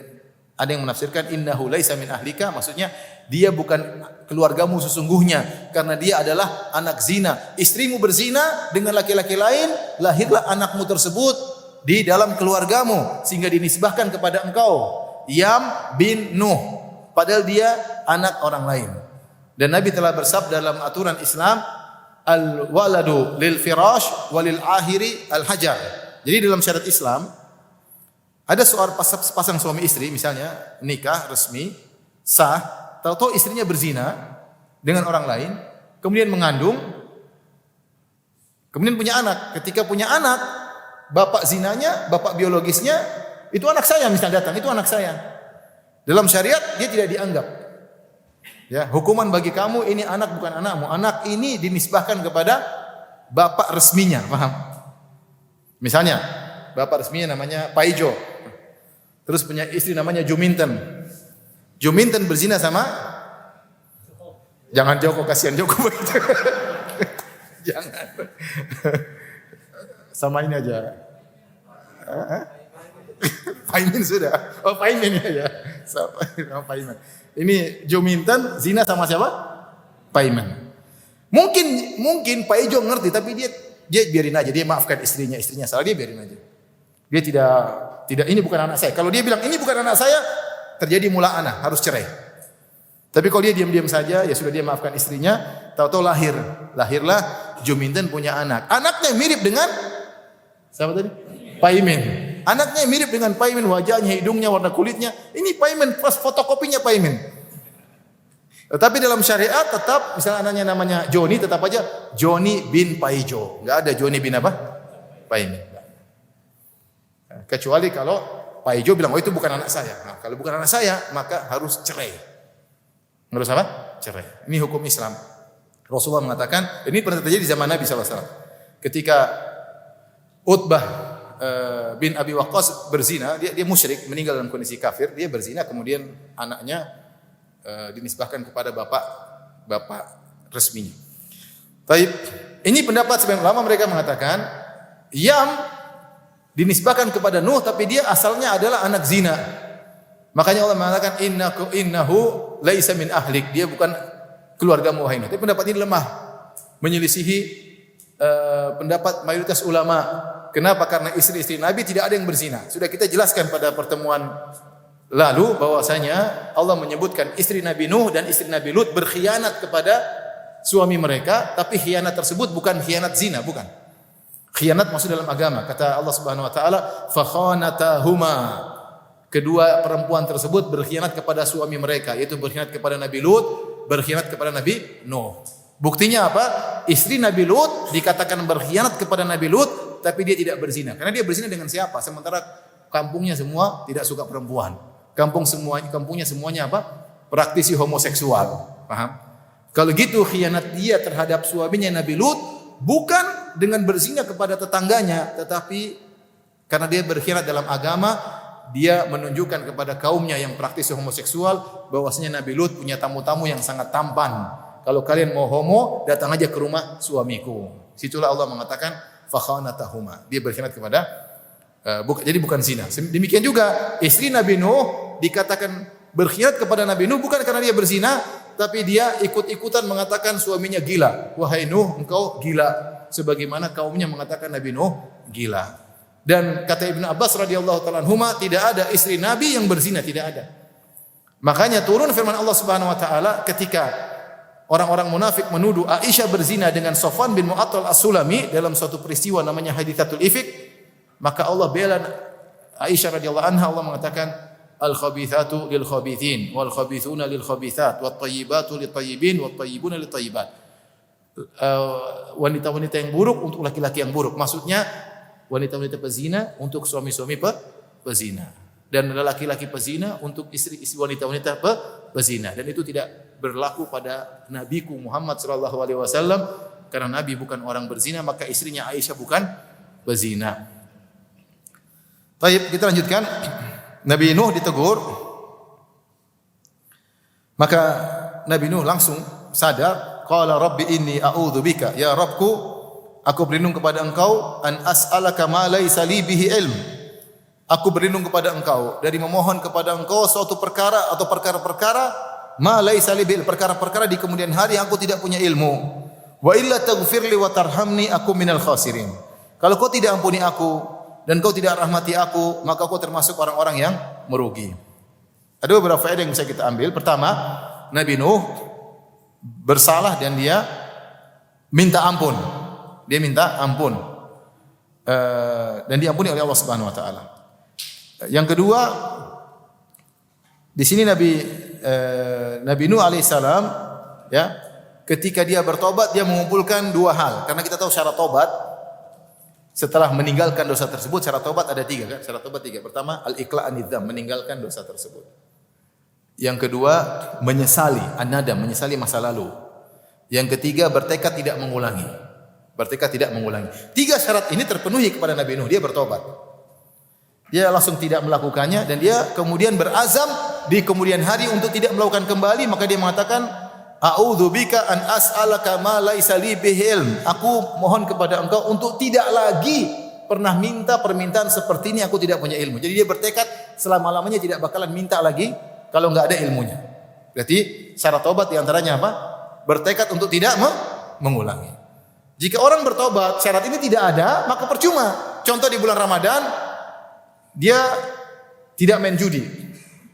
ada yang menafsirkan innahu laisa min ahlika, maksudnya dia bukan keluargamu sesungguhnya karena dia adalah anak zina. Istrimu berzina dengan laki-laki lain, lahirlah anakmu tersebut di dalam keluargamu sehingga dinisbahkan kepada engkau, Yam bin Nuh, padahal dia anak orang lain. Dan Nabi telah bersabda dalam aturan Islam, al-waladu lil firash walil ahiri al-hajar. Jadi dalam syariat Islam ada seorang pasang suami istri misalnya nikah resmi sah, tahu-tahu istrinya berzina dengan orang lain, kemudian mengandung, kemudian punya anak. Ketika punya anak, bapak zinanya, bapak biologisnya, itu anak saya misalnya datang, itu anak saya. Dalam syariat dia tidak dianggap. Ya, hukuman bagi kamu ini anak bukan anakmu. Anak ini dinisbahkan kepada bapak resminya, paham? Misalnya, bapak resminya namanya Paijo. Terus punya istri namanya Juminten. Juminten berzina sama jangan Joko, kasihan Joko. Jangan. Sama ini aja. Paimin sudah. Oh, Paimin ya. Sama Paimin. Ini Juminten zina sama siapa? Paimin. Mungkin Pak Ijo ngerti tapi dia biarin aja, dia maafkan istrinya salah, dia biarin aja. Dia tidak ini bukan anak saya. Kalau dia bilang ini bukan anak saya, terjadi mula'anah, harus cerai. Tapi kalau dia diam-diam saja, ya sudah dia maafkan istrinya, tahu-tahu lahirlah Juminten punya anak. Anaknya mirip dengan siapa tadi? Paimin. Anaknya mirip dengan Paimin, wajahnya, hidungnya, warna kulitnya. Ini Paimin, pas fotokopinya Paimin. Tetapi dalam syariat tetap, misalnya anaknya namanya Joni, tetap aja Joni bin Paijo. Enggak ada Joni bin apa? Paimin. Kecuali kalau Paijo bilang, oh itu bukan anak saya. Nah, kalau bukan anak saya, maka harus cerai. Harus apa? Cerai. Ini hukum Islam. Rasulullah mengatakan, ini pernah terjadi di zaman Nabi SAW. Ketika Utbah bin Abi Waqqas berzina, dia musyrik, meninggal dalam kondisi kafir, dia berzina, kemudian anaknya dinisbahkan kepada bapak resminya. Taib. Ini pendapat sebagian ulama, mereka mengatakan Yam dinisbahkan kepada Nuh tapi dia asalnya adalah anak zina. Makanya Allah mengatakan innahu laisa min ahlik, dia bukan keluargamu wahai Nuh. Tapi pendapat ini lemah, menyelisihi pendapat mayoritas ulama. Kenapa? Karena istri-istri Nabi tidak ada yang berzina. Sudah kita jelaskan pada pertemuan lalu bahwasanya Allah menyebutkan istri Nabi Nuh dan istri Nabi Lut berkhianat kepada suami mereka, tapi khianat tersebut bukan khianat zina, bukan. Khianat masuk dalam agama. Kata Allah Subhanahu wa taala, fa khanatahuma. Kedua perempuan tersebut berkhianat kepada suami mereka, yaitu berkhianat kepada Nabi Lut, berkhianat kepada Nabi Nuh. Buktinya apa? Istri Nabi Lut dikatakan berkhianat kepada Nabi Lut, tapi dia tidak berzina. Karena dia berzina dengan siapa? Sementara kampungnya semua tidak suka perempuan. Kampungnya semuanya apa? Praktisi homoseksual. Paham? Kalau gitu khianat dia terhadap suaminya Nabi Lut bukan dengan berzina kepada tetangganya, tetapi karena dia berkhianat dalam agama, dia menunjukkan kepada kaumnya yang praktisi homoseksual bahwasanya Nabi Lut punya tamu-tamu yang sangat tampan. Kalau kalian mau homo, datang aja ke rumah suamiku. Situlah Allah mengatakan fa khanatahuma. Dia berkhianat kepada jadi bukan zina. Demikian juga istri Nabi Nuh dikatakan berkhianat kepada Nabi Nuh bukan karena dia berzina, tapi dia ikut-ikutan mengatakan suaminya gila. Wahai Nuh, engkau gila. Sebagaimana kaumnya mengatakan Nabi Nuh gila. Dan kata Ibnu Abbas radhiyallahu taala anhuma, tidak ada istri Nabi yang berzina, tidak ada. Makanya turun firman Allah Subhanahu wa taala ketika orang-orang munafik menuduh Aisyah berzina dengan Safwan bin Mu'attal As-Sulami dalam suatu peristiwa namanya Hadithatul Ifk, maka Allah bela Aisyah radhiyallahu anha. Allah mengatakan al-khabithatu lil-khabithin wal khabithuna lil-khabithat wat thayyibatu lit-thayyibin wat thayyibuna lit-thayyibat. Wanita-wanita yang buruk untuk laki-laki yang buruk. Maksudnya wanita-wanita pezina untuk suami-suami pezina, dan laki-laki pezina untuk istri-istri wanita-wanita pezina. Dan itu tidak berlaku pada Nabiku Muhammad sallallahu alaihi wasallam, karena Nabi bukan orang berzina, maka istrinya Aisyah bukan pezina. Baik, kita lanjutkan. Nabi Nuh ditegur, maka Nabi Nuh langsung sadar. Qala rabbi inni a'udzu bika, ya Rabbku, aku berlindung kepada engkau, an as'alaka ma laisa li bihi ilm. Aku berlindung kepada engkau dari memohon kepada engkau suatu perkara atau perkara-perkara ma laisa li bihi, perkara-perkara di kemudian hari yang aku tidak punya ilmu. Wa illa taghfirli wa tarhamni aku minal khasirin. Kalau kau tidak ampuni aku dan kau tidak rahmati aku, maka aku termasuk orang-orang yang merugi. Ada beberapa faedah yang bisa kita ambil. Pertama, Nabi Nuh bersalah dan dia minta ampun. Dia minta ampun. Dan diampuni oleh Allah Subhanahu wa taala. Yang kedua, di sini Nabi Nuh alaihissalam, ya, ketika dia bertobat dia mengumpulkan dua hal. Karena kita tahu syarat tobat setelah meninggalkan dosa tersebut, syarat tobat ada tiga kan? Syarat tobat tiga. Pertama, al-iqla' anidz-dzam, meninggalkan dosa tersebut. Yang kedua, menyesali, an-nadam, menyesali masa lalu. Yang ketiga, bertekad tidak mengulangi. Bertekad tidak mengulangi. Tiga syarat ini terpenuhi kepada Nabi Nuh, dia bertobat. Dia langsung tidak melakukannya dan dia kemudian berazam di kemudian hari untuk tidak melakukan kembali, maka dia mengatakan, a'udzubika an as'alaka ma laisa li bihi ilm. Aku mohon kepada engkau untuk tidak lagi pernah minta permintaan seperti ini, aku tidak punya ilmu. Jadi dia bertekad selama-lamanya tidak bakalan minta lagi kalau enggak ada ilmunya. Berarti syarat tobat di antaranya apa? Bertekad untuk tidak mengulangi. Jika orang bertobat syarat ini tidak ada, maka percuma. Contoh di bulan Ramadan dia tidak main judi.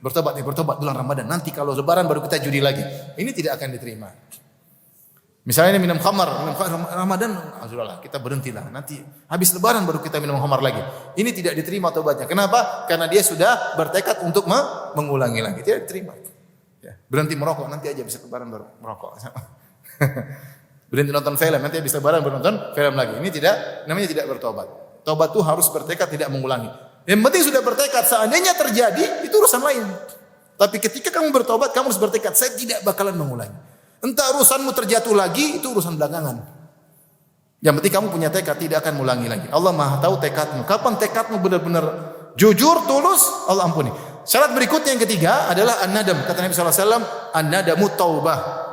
Bertobat bulan Ramadan. Nanti kalau lebaran baru kita judi lagi. Ini tidak akan diterima. Misalnya minum khamar Ramadan, sudahlah kita berhentilah. Nanti habis lebaran baru kita minum khamar lagi. Ini tidak diterima tobatnya. Kenapa? Karena dia sudah bertekad untuk mengulangi lagi. Tidak diterima. Ya, berhenti merokok, nanti aja bisa lebaran baru merokok. Berhenti nonton film, nanti habis lebaran baru nonton film lagi. Ini namanya tidak bertobat. Tobat itu harus bertekad tidak mengulangi. Yang penting sudah bertekad, seandainya terjadi itu urusan lain. Tapi ketika kamu bertobat, kamu harus bertekad, saya tidak bakalan mengulangi. Entah urusanmu terjatuh lagi, itu urusan belakangan. Yang penting kamu punya tekad, tidak akan mengulangi lagi. Allah Maha tahu tekadmu. Kapan tekadmu benar-benar jujur, tulus, Allah ampuni. Syarat berikutnya yang ketiga adalah an-nadam. Kata Nabi SAW, an-nadamu taubah.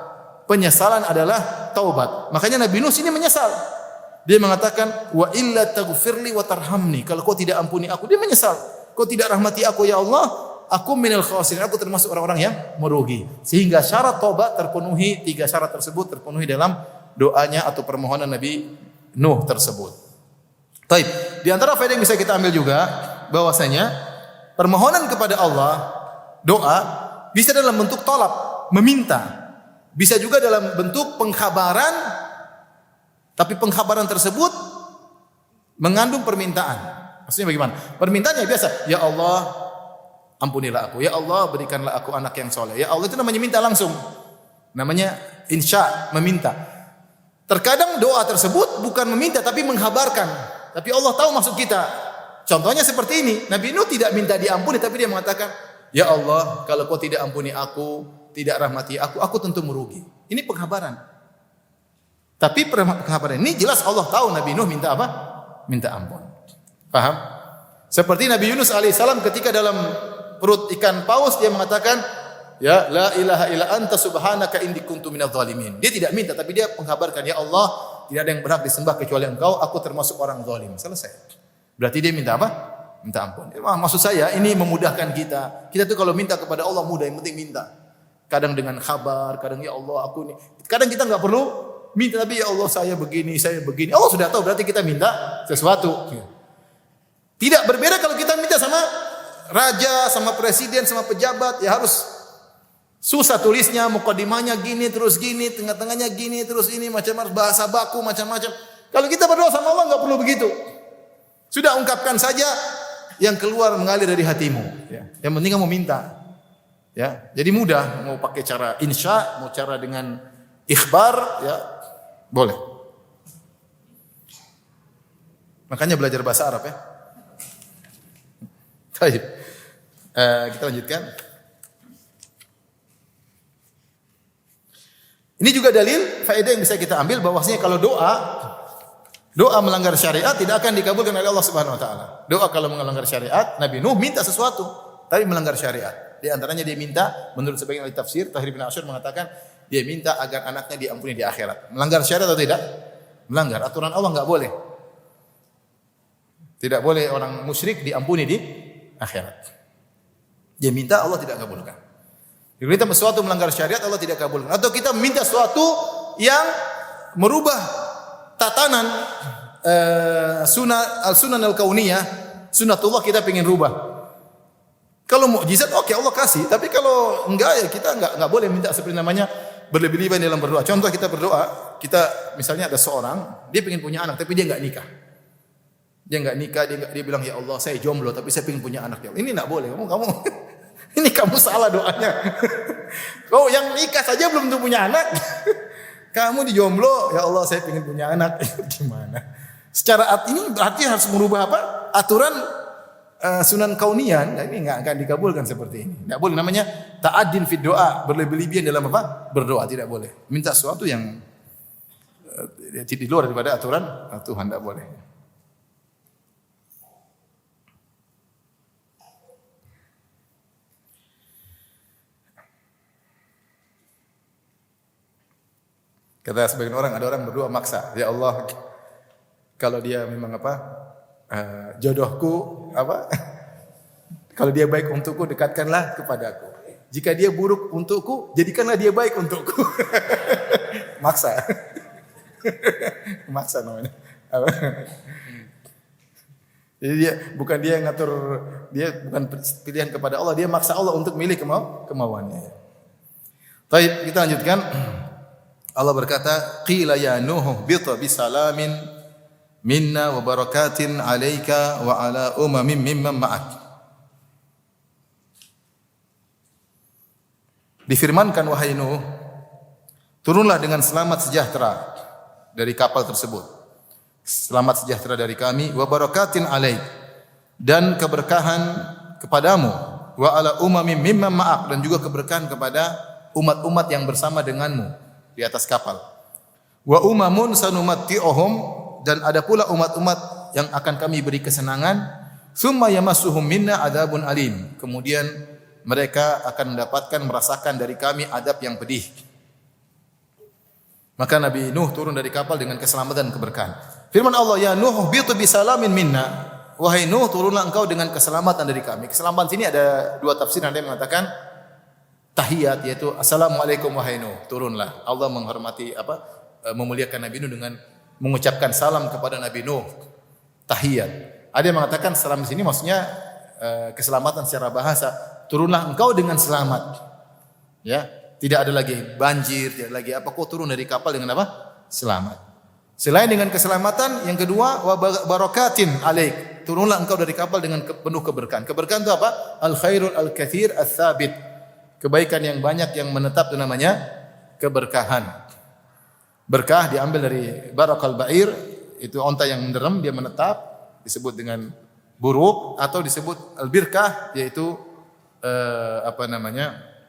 Penyesalan adalah taubat. Makanya Nabi Nuh sini menyesal. Dia mengatakan, wa illa taghfirli wa tarhamni. Kalau kau tidak ampuni aku, dia menyesal. Kau tidak rahmati aku ya Allah, aku minal khasirin, aku termasuk orang-orang yang merugi. Sehingga syarat taubat terpenuhi, tiga syarat tersebut terpenuhi dalam doanya atau permohonan Nabi Nuh tersebut. Baik, di antara faedah yang bisa kita ambil juga bahwasanya permohonan kepada Allah, doa bisa dalam bentuk tolab, meminta. Bisa juga dalam bentuk pengkhabaran, tapi pengkhabaran tersebut mengandung permintaan. Maksudnya bagaimana? Permintaannya biasa, ya Allah ampunilah aku, ya Allah berikanlah aku anak yang soleh. Ya Allah itu namanya minta langsung. Namanya insya, meminta. Terkadang doa tersebut bukan meminta tapi menghabarkan. Tapi Allah tahu maksud kita. Contohnya seperti ini, Nabi Nuh tidak minta diampuni tapi dia mengatakan, ya Allah, kalau kau tidak ampuni aku, tidak rahmati aku tentu merugi. Ini penghabaran. Tapi penghabaran ini jelas Allah tahu Nabi Nuh minta apa? Minta ampun. Paham? Seperti Nabi Yunus alaihissalam ketika dalam perut ikan paus dia mengatakan, ya la ilaha illa anta subhanaka inni kuntu minadh dhalimin. Dia tidak minta tapi dia menghabarkan, ya Allah, tidak ada yang berhak disembah kecuali Engkau, aku termasuk orang zalim. Selesai. Berarti dia minta apa? Minta ampun. Maksud saya ini memudahkan kita. Kita tuh kalau minta kepada Allah mudah, yang penting minta. Kadang dengan kabar, kadang ya Allah aku ini. Kadang kita enggak perlu minta tapi ya Allah saya begini, saya begini. Allah sudah tahu berarti kita minta sesuatu. Tidak berbeda kalau kita minta sama raja, sama presiden, sama pejabat, ya harus susah tulisnya, mukadimahnya gini, terus gini, tengah-tengahnya gini, terus ini macam-macam bahasa baku macam-macam. Kalau kita berdoa sama Allah enggak perlu begitu. Sudah ungkapkan saja yang keluar mengalir dari hatimu. Ya. Yang penting kamu minta. Ya, jadi mudah. Mau pakai cara insya, mau cara dengan ikhbar, ya boleh. Makanya belajar bahasa Arab ya. Baik. Kita lanjutkan. Ini juga dalil faedah yang bisa kita ambil bahwasanya kalau doa melanggar syariat tidak akan dikabulkan oleh Allah Subhanahu wa taala. Doa kalau melanggar syariat, Nabi Nuh minta sesuatu tapi melanggar syariat. Di antaranya dia minta, menurut sebagian ahli tafsir, Tahir bin Asyur mengatakan dia minta agar anaknya diampuni di akhirat. Melanggar syariat atau tidak? Melanggar. Aturan Allah enggak boleh. Tidak boleh orang musyrik diampuni di akhirat. Dia minta, Allah tidak kabulkan. Jika kita sesuatu melanggar syariat, Allah tidak kabulkan. Atau kita minta sesuatu yang merubah tatanan sunan al-kauniyah, sunatullah kita ingin rubah. Kalau mukjizat oke Allah kasih, tapi kalau enggak ya kita enggak boleh minta seperti namanya berlebih-lebihan dalam berdoa. Contoh kita berdoa, kita misalnya ada seorang dia ingin punya anak tapi dia enggak nikah. Dia enggak nikah, dia bilang ya Allah saya jomblo tapi saya ingin punya anak ya Allah. Ini enggak boleh. Kamu ini kamu salah doanya. Kau yang nikah saja belum tentu punya anak. Kamu dijomblo, ya Allah saya ingin punya anak. Gimana? Secara ini berarti harus merubah apa? Aturan sunan kaunian. Ini enggak akan dikabulkan seperti ini. Enggak boleh, namanya ta'addin fid doa, berlebih-lebihan dalam apa? Berdoa tidak boleh. Minta sesuatu yang di luar daripada aturan Tuhan enggak boleh. Kata sebagian orang, ada orang berdoa maksa, ya Allah, kalau dia memang apa jodohku apa, kalau dia baik untukku dekatkanlah kepadaku. Jika dia buruk untukku, jadikanlah dia baik untukku. Maksa, maksa namanya. Jadi dia bukan dia yang ngatur, dia bukan pilihan kepada Allah, dia maksa Allah untuk milih kemauannya. Baik, kita lanjutkan. Allah berkata, qila ya Nuh bita bisalamin minna wa barakatin alaika wa ala umamin mimman ma'ak. Difirmankan wahai Nuh, turunlah dengan selamat sejahtera dari kapal tersebut. Selamat sejahtera dari kami wa barakatin alaik, dan keberkahan kepadamu, wa ala umamin mimman ma'ak, dan juga keberkahan kepada umat-umat yang bersama denganmu di atas kapal. Wa umamun sanumatti'uhum, dan ada pula umat-umat yang akan kami beri kesenangan. Summa yamassuhum minna adzabun alim, kemudian mereka akan merasakan dari kami adab yang pedih. Maka Nabi Nuh turun dari kapal dengan keselamatan dan keberkahan. Firman Allah, ya Nuh bitu bisalamin minna, wahai Nuh turunlah engkau dengan keselamatan dari kami. Keselamatan sini ada dua tafsir, ada yang mengatakan tahiyat, yaitu assalamualaikum wahai Nuh, turunlah. Allah menghormati memuliakan Nabi Nuh dengan mengucapkan salam kepada Nabi Nuh, tahiyat. Ada yang mengatakan salam di sini maksudnya keselamatan secara bahasa, turunlah engkau dengan selamat. Ya, tidak ada lagi banjir, tidak lagi apa, kau turun dari kapal dengan apa? Selamat. Selain dengan keselamatan, yang kedua wa barakatin alaik. Turunlah engkau dari kapal dengan penuh keberkahan. Keberkahan itu apa? Al khairul al katsir ats-tsabit. Kebaikan yang banyak yang menetap itu namanya keberkahan. Berkah diambil dari barakal ba'ir, itu onta yang menderem dia menetap, disebut dengan buruk, atau disebut al birkah, yaitu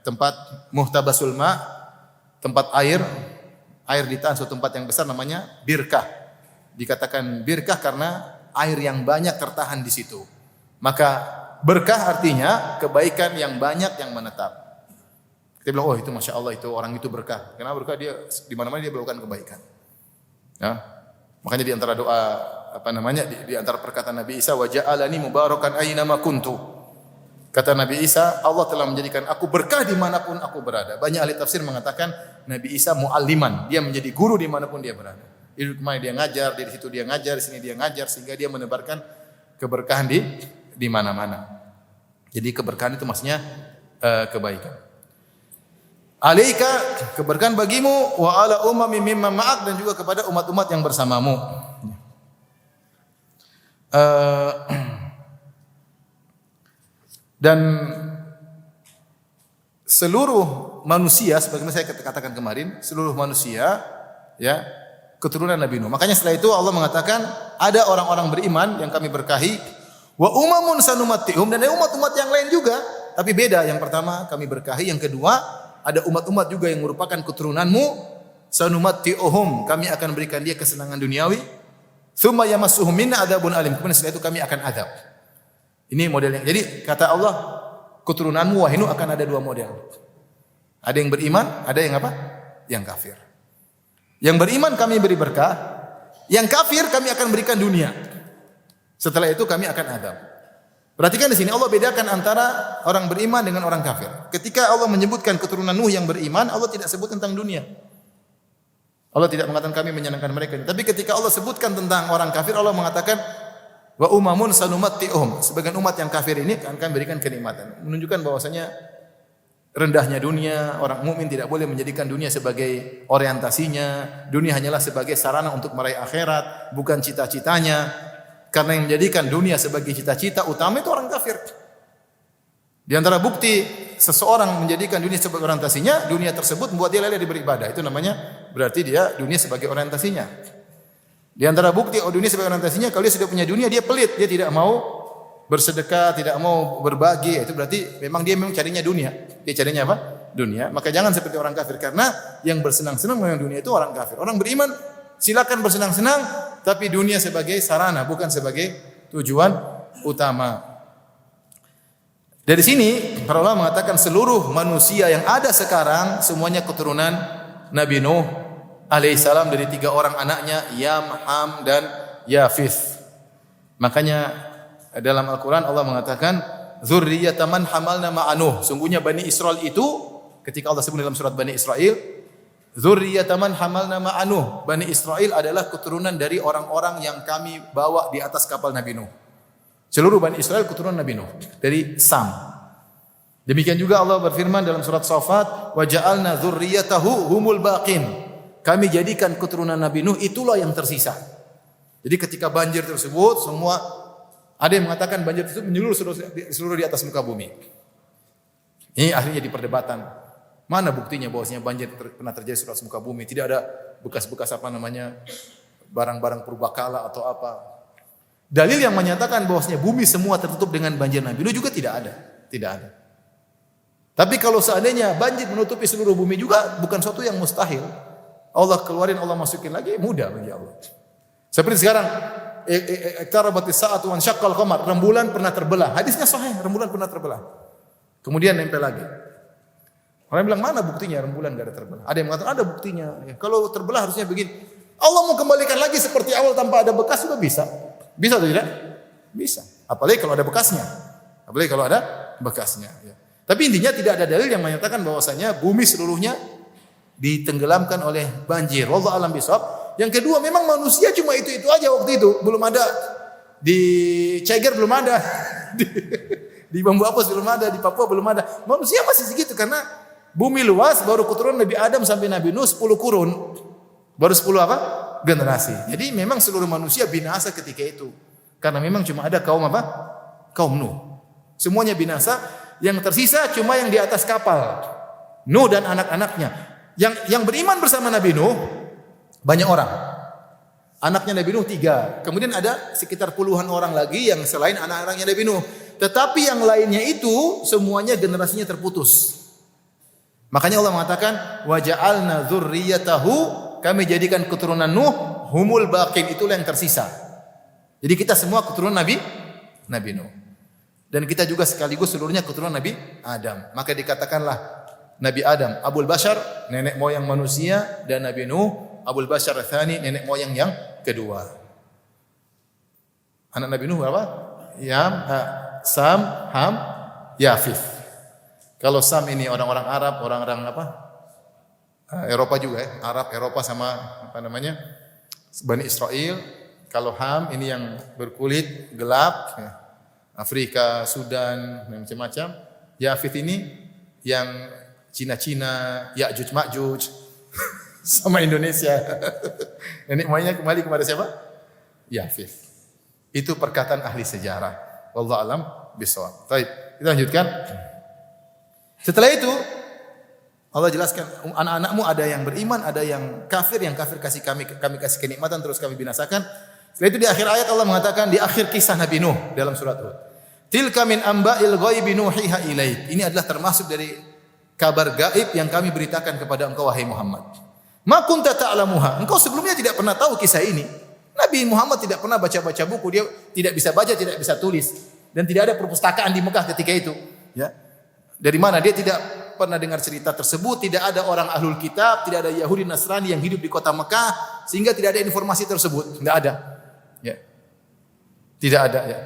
tempat muhtabasul ma, tempat air ditahan suatu tempat yang besar namanya birkah. Dikatakan birkah karena air yang banyak tertahan di situ. Maka berkah artinya kebaikan yang banyak yang menetap. Kita bilang, oh itu masya Allah itu orang itu berkah. Kenapa berkah? Dia di mana-mana dia melakukan kebaikan. Ya. Makanya di antara doa di antara perkataan Nabi Isa, wa ja'alani mubarakan aina ma kuntu. Kata Nabi Isa, Allah telah menjadikan aku berkah dimanapun aku berada. Banyak ahli tafsir mengatakan Nabi Isa mu'alliman, dia menjadi guru dimanapun dia berada. Di rumah dia ngajar, di situ dia ngajar, di sini dia ngajar, sehingga dia menebarkan keberkahan di mana-mana. Jadi keberkahan itu maksudnya kebaikan. Alaika, keberkahan bagimu, wa ala umami mimma ma'ak, dan juga kepada umat-umat yang bersamamu. Dan seluruh manusia, sebagaimana saya katakan kemarin, seluruh manusia ya keturunan Nabi Nuh. Makanya setelah itu Allah mengatakan ada orang-orang beriman yang kami berkahi, wa umamun sanumattihum, dan ada umat-umat yang lain juga, tapi beda. Yang pertama kami berkahi, yang kedua ada umat-umat juga yang merupakan keturunanmu, sanumattihum, kami akan berikan dia kesenangan duniawi, tsumma yamassuhum minna adzabun alim, kemudian setelah itu kami akan azab. Ini modelnya. Jadi kata Allah, keturunanmu wahai Nuh akan ada dua model. Ada yang beriman, ada yang apa? Yang kafir. Yang beriman kami beri berkah, yang kafir kami akan berikan dunia. Setelah itu kami akan azab. Perhatikan di sini Allah bedakan antara orang beriman dengan orang kafir. Ketika Allah menyebutkan keturunan Nuh yang beriman, Allah tidak sebut tentang dunia. Allah tidak mengatakan kami menyenangkan mereka. Tapi ketika Allah sebutkan tentang orang kafir, Allah mengatakan wa umamun sanumattihum. Sebagian umat yang kafir ini akan berikan kenikmatan. Menunjukkan bahwasanya rendahnya dunia, orang mukmin tidak boleh menjadikan dunia sebagai orientasinya. Dunia hanyalah sebagai sarana untuk meraih akhirat, bukan cita-citanya. Karena yang menjadikan dunia sebagai cita-cita utama itu orang kafir. Di antara bukti seseorang menjadikan dunia sebagai orientasinya, dunia tersebut membuat dia lalai dari beribadah. Itu namanya berarti dia dunia sebagai orientasinya. Di antara bukti dunia sebagai orientasinya, kalau dia sudah punya dunia, dia pelit, dia tidak mau bersedekah, tidak mau berbagi. Itu berarti memang carinya dunia. Dia carinya apa? Dunia. Maka jangan seperti orang kafir, karena yang bersenang-senang dengan dunia itu orang kafir. Orang beriman silakan bersenang-senang, tapi dunia sebagai sarana, bukan sebagai tujuan utama. Dari sini para ulama mengatakan seluruh manusia yang ada sekarang semuanya keturunan Nabi Nuh alaihissalam, dari 3 orang anaknya, Yam, Ham, dan Yafith. Makanya dalam Al-Quran Allah mengatakan dzurriyyatan man hamalna ma'a Nuh. Sungguhnya Bani Israel itu, ketika Allah sebut dalam surat Bani Israel, dzurriyyatan man hamalna ma'a Nuh, Bani Israel adalah keturunan dari orang-orang yang kami bawa di atas kapal Nabi Nuh. Seluruh Bani Israel keturunan Nabi Nuh dari Sam. Demikian juga Allah berfirman dalam surat Shafat, wa ja'alna dzurriyyatahu humul baqin. Kami jadikan keturunan Nabi Nuh itulah yang tersisa. Jadi ketika banjir tersebut, semua ada yang mengatakan banjir tersebut menyeluruh seluruh di atas muka bumi. Ini akhirnya jadi perdebatan. Mana buktinya bahwasanya banjir pernah terjadi di atas muka bumi? Tidak ada bekas-bekas barang-barang purbakala atau apa. Dalil yang menyatakan bahwasanya bumi semua tertutup dengan banjir Nabi Nuh juga tidak ada. Tidak ada. Tapi kalau seandainya banjir menutupi seluruh bumi juga bukan suatu yang mustahil. Allah keluarin, Allah masukin lagi, mudah bagi Allah. Seperti sekarang, iqtarabatis sa'atu wan syaqqal qamar, rembulan pernah terbelah. Hadisnya sahih, rembulan pernah terbelah. Kemudian nempel lagi. Orang bilang, mana buktinya rembulan enggak ada terbelah? Ada yang mengatakan ada buktinya. Ya, kalau terbelah harusnya begini. Allah mau kembalikan lagi seperti awal tanpa ada bekas juga bisa. Bisa atau tidak? Bisa. Apalagi kalau ada bekasnya. Apalagi kalau ada bekasnya. Ya. Tapi intinya tidak ada dalil yang menyatakan bahwasanya bumi seluruhnya ditenggelamkan oleh banjir. Wallahu a'lam bishawab. Yang kedua, memang manusia cuma itu aja waktu itu. Belum ada di Ceger, belum ada. Di Bambu Apus belum ada, di Papua belum ada. Manusia masih segitu karena bumi luas, baru keturunan Nabi Adam sampai Nabi Nuh 10 kurun. Baru 10 apa? generasi. Jadi memang seluruh manusia binasa ketika itu. Karena memang cuma ada kaum apa? Kaum Nuh. Semuanya binasa, yang tersisa cuma yang di atas kapal. Nuh dan anak-anaknya. Yang beriman bersama Nabi Nuh banyak orang. Anaknya Nabi Nuh 3. Kemudian ada sekitar puluhan orang lagi yang selain anak-anaknya Nabi Nuh. Tetapi yang lainnya itu semuanya generasinya terputus. Makanya Allah mengatakan wa ja'alna dzurriyyatahu, kami jadikan keturunan Nuh humul baqin, itulah yang tersisa. Jadi kita semua keturunan Nabi Nuh. Dan kita juga sekaligus seluruhnya keturunan Nabi Adam. Maka dikatakanlah Nabi Adam Abul Bashar, nenek moyang manusia, dan Nabi Nuh Abul Bashar Tsani, nenek moyang yang kedua. Anak Nabi Nuh berapa? Sam, Ham, Yafith. Kalau Sam ini orang-orang Arab, orang-orang apa? Eropa juga ya, Arab, Eropa sama apa namanya? Bani Israel. Kalau Ham ini yang berkulit gelap, ya. Afrika, Sudan, dan macam-macam. Yafith ini yang Cina-Cina, Ya'juj Ma'juj sama Indonesia. Nenek moyangnya kembali kepada siapa? Yafith. Itu perkataan ahli sejarah. Wallahu alam bisawab. Baik, kita lanjutkan. Setelah itu Allah jelaskan anak-anakmu ada yang beriman, ada yang kafir kasih kami kasih kenikmatan terus kami binasakan. Setelah itu di akhir ayat Allah mengatakan di akhir kisah Nabi Nuh dalam surat Hud. Tilka min amba'il ghaibi nuhiha ilaik. Ini adalah termasuk dari kabar gaib yang kami beritakan kepada engkau wahai Muhammad. Ma kunta ta'lamuha. Engkau sebelumnya tidak pernah tahu kisah ini. Nabi Muhammad tidak pernah baca-baca buku, dia tidak bisa baca, tidak bisa tulis, dan tidak ada perpustakaan di Mekah ketika itu. Ya. Dari mana dia tidak pernah dengar cerita tersebut? Tidak ada orang ahlul kitab, tidak ada Yahudi Nasrani yang hidup di kota Mekah, sehingga tidak ada informasi tersebut. Tidak ada. Ya. Tidak ada. Ya.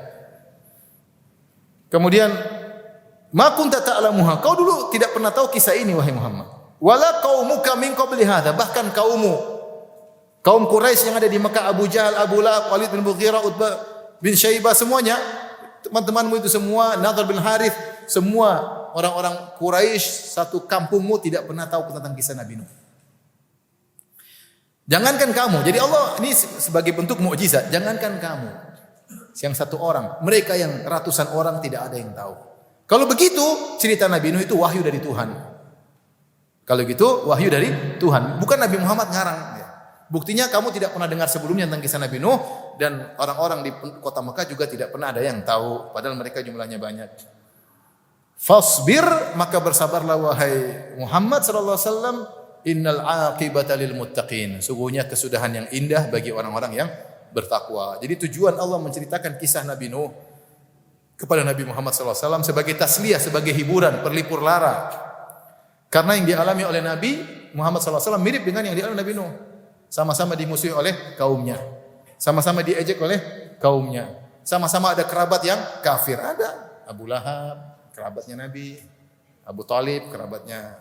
Kemudian, ma kunta ta'lamuha. Kau dulu tidak pernah tahu kisah ini wahai Muhammad. Wala qaumuka min qabli hadza. Bahkan kaum Quraisy yang ada di Mekah, Abu Jahal, Abu Lahab, Walid bin Mughirah, Utbah bin Syaibah, semuanya, teman-temanmu itu semua, Nadhr bin Harith, semua orang-orang Quraisy satu kampungmu tidak pernah tahu tentang kisah Nabi Nuh. Jangankan kamu, jadi Allah ini sebagai bentuk mukjizat, jangankan kamu yang satu orang, mereka yang ratusan orang tidak ada yang tahu. Kalau begitu, cerita Nabi Nuh itu wahyu dari Tuhan. Kalau gitu, wahyu dari Tuhan, bukan Nabi Muhammad ngarang. Buktinya kamu tidak pernah dengar sebelumnya tentang kisah Nabi Nuh, dan orang-orang di kota Mekah juga tidak pernah ada yang tahu, padahal mereka jumlahnya banyak. Fasbir, maka bersabarlah wahai Muhammad sallallahu alaihi wasallam, innal aqibata lil muttaqin. Sungguhnya kesudahan yang indah bagi orang-orang yang bertakwa. Jadi tujuan Allah menceritakan kisah Nabi Nuh kepada Nabi Muhammad sallallahu alaihi wasallam sebagai tasliyah, sebagai hiburan, perlipur lara. Karena yang dialami oleh Nabi Muhammad sallallahu alaihi wasallam mirip dengan yang dialami Nabi Nuh. Sama-sama dimusuhi oleh kaumnya. Sama-sama diejek oleh kaumnya. Sama-sama ada kerabat yang kafir. Ada Abu Lahab, kerabatnya Nabi. Abu Talib, kerabatnya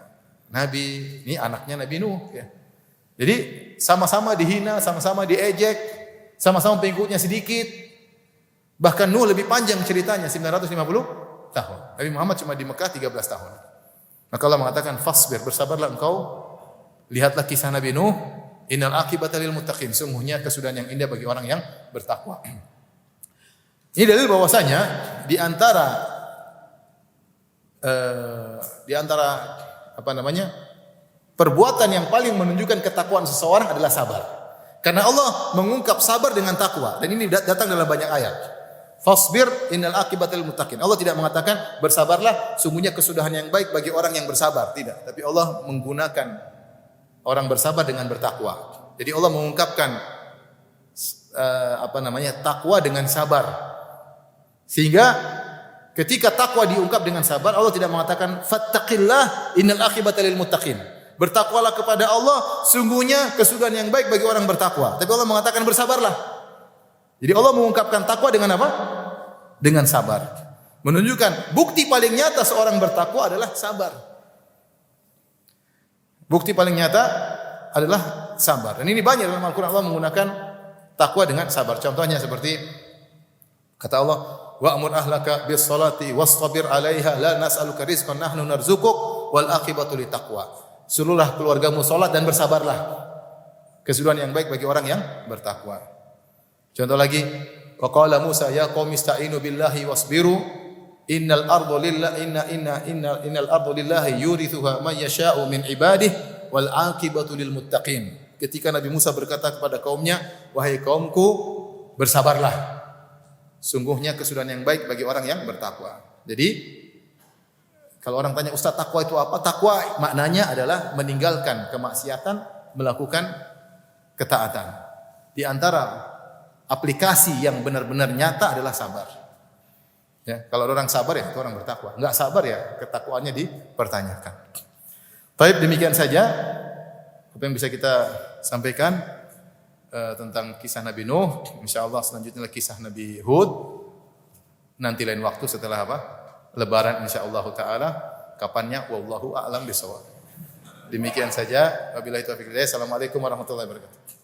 Nabi. Ini anaknya Nabi Nuh. Ya. Jadi sama-sama dihina, sama-sama diejek. Sama-sama pengikutnya sedikit. Bahkan Nuh lebih panjang ceritanya, 950 tahun. Nabi Muhammad cuma di Mekah 13 tahun. Maka Allah mengatakan, fasbir, bersabarlah engkau. Lihatlah kisah Nabi Nuh. Innal aqibata lil muttaqin. Sungguhnya kesudahan yang indah bagi orang yang bertakwa. Ini dalil bahwasanya di antara apa namanya? Perbuatan yang paling menunjukkan ketakwaan seseorang adalah sabar. Karena Allah mengungkap sabar dengan takwa, dan ini datang dalam banyak ayat. Fasbir innal aqibata lil muttaqin. Allah tidak mengatakan bersabarlah, sungguhnya kesudahan yang baik bagi orang yang bersabar, tidak. Tapi Allah menggunakan orang bersabar dengan bertakwa. Jadi Allah mengungkapkan takwa dengan sabar. Sehingga ketika takwa diungkap dengan sabar, Allah tidak mengatakan fattaqillah innal aqibata lil muttaqin. Bertakwalah kepada Allah, sungguhnya kesudahan yang baik bagi orang bertakwa. Tapi Allah mengatakan bersabarlah. Jadi Allah mengungkapkan takwa dengan apa? Dengan sabar. Menunjukkan bukti paling nyata seorang bertakwa adalah sabar. Bukti paling nyata adalah sabar. Dan ini banyak dalam Al-Quran Allah menggunakan takwa dengan sabar. Contohnya seperti kata Allah, wa'mur ahlaka bis salati wastabir 'alaiha la nas'aluka rizqan nahnu narzuquk wal aqibatu lit taqwa. Suruhlah keluargamu salat dan bersabarlah. Kesudahan yang baik bagi orang yang bertakwa. Contoh lagi, wa qala Musa ya qaumi ista'inu billahi wasbiru innal arda lillahi innal arda lillahi yurithuha man yasha'u min ibadihi wal 'aqibatu lil muttaqin. Ketika Nabi Musa berkata kepada kaumnya, wahai kaumku, bersabarlah. Sungguhnya kesudahan yang baik bagi orang yang bertakwa. Jadi, kalau orang tanya, Ustaz, takwa itu apa? Takwa maknanya adalah meninggalkan kemaksiatan, melakukan ketaatan. Di antara aplikasi yang benar-benar nyata adalah sabar. Ya, kalau orang sabar ya itu orang bertakwa. Enggak sabar ya ketakwaannya dipertanyakan. Baik, demikian saja apa yang bisa kita sampaikan tentang kisah Nabi Nuh. Insyaallah selanjutnya kisah Nabi Hud. Nanti lain waktu setelah apa? Lebaran insyaallah taala. Kapannya wallahu a'lam bishawab. Demikian saja. Wabillahi taufiq hidayah. Assalamualaikum warahmatullahi wabarakatuh.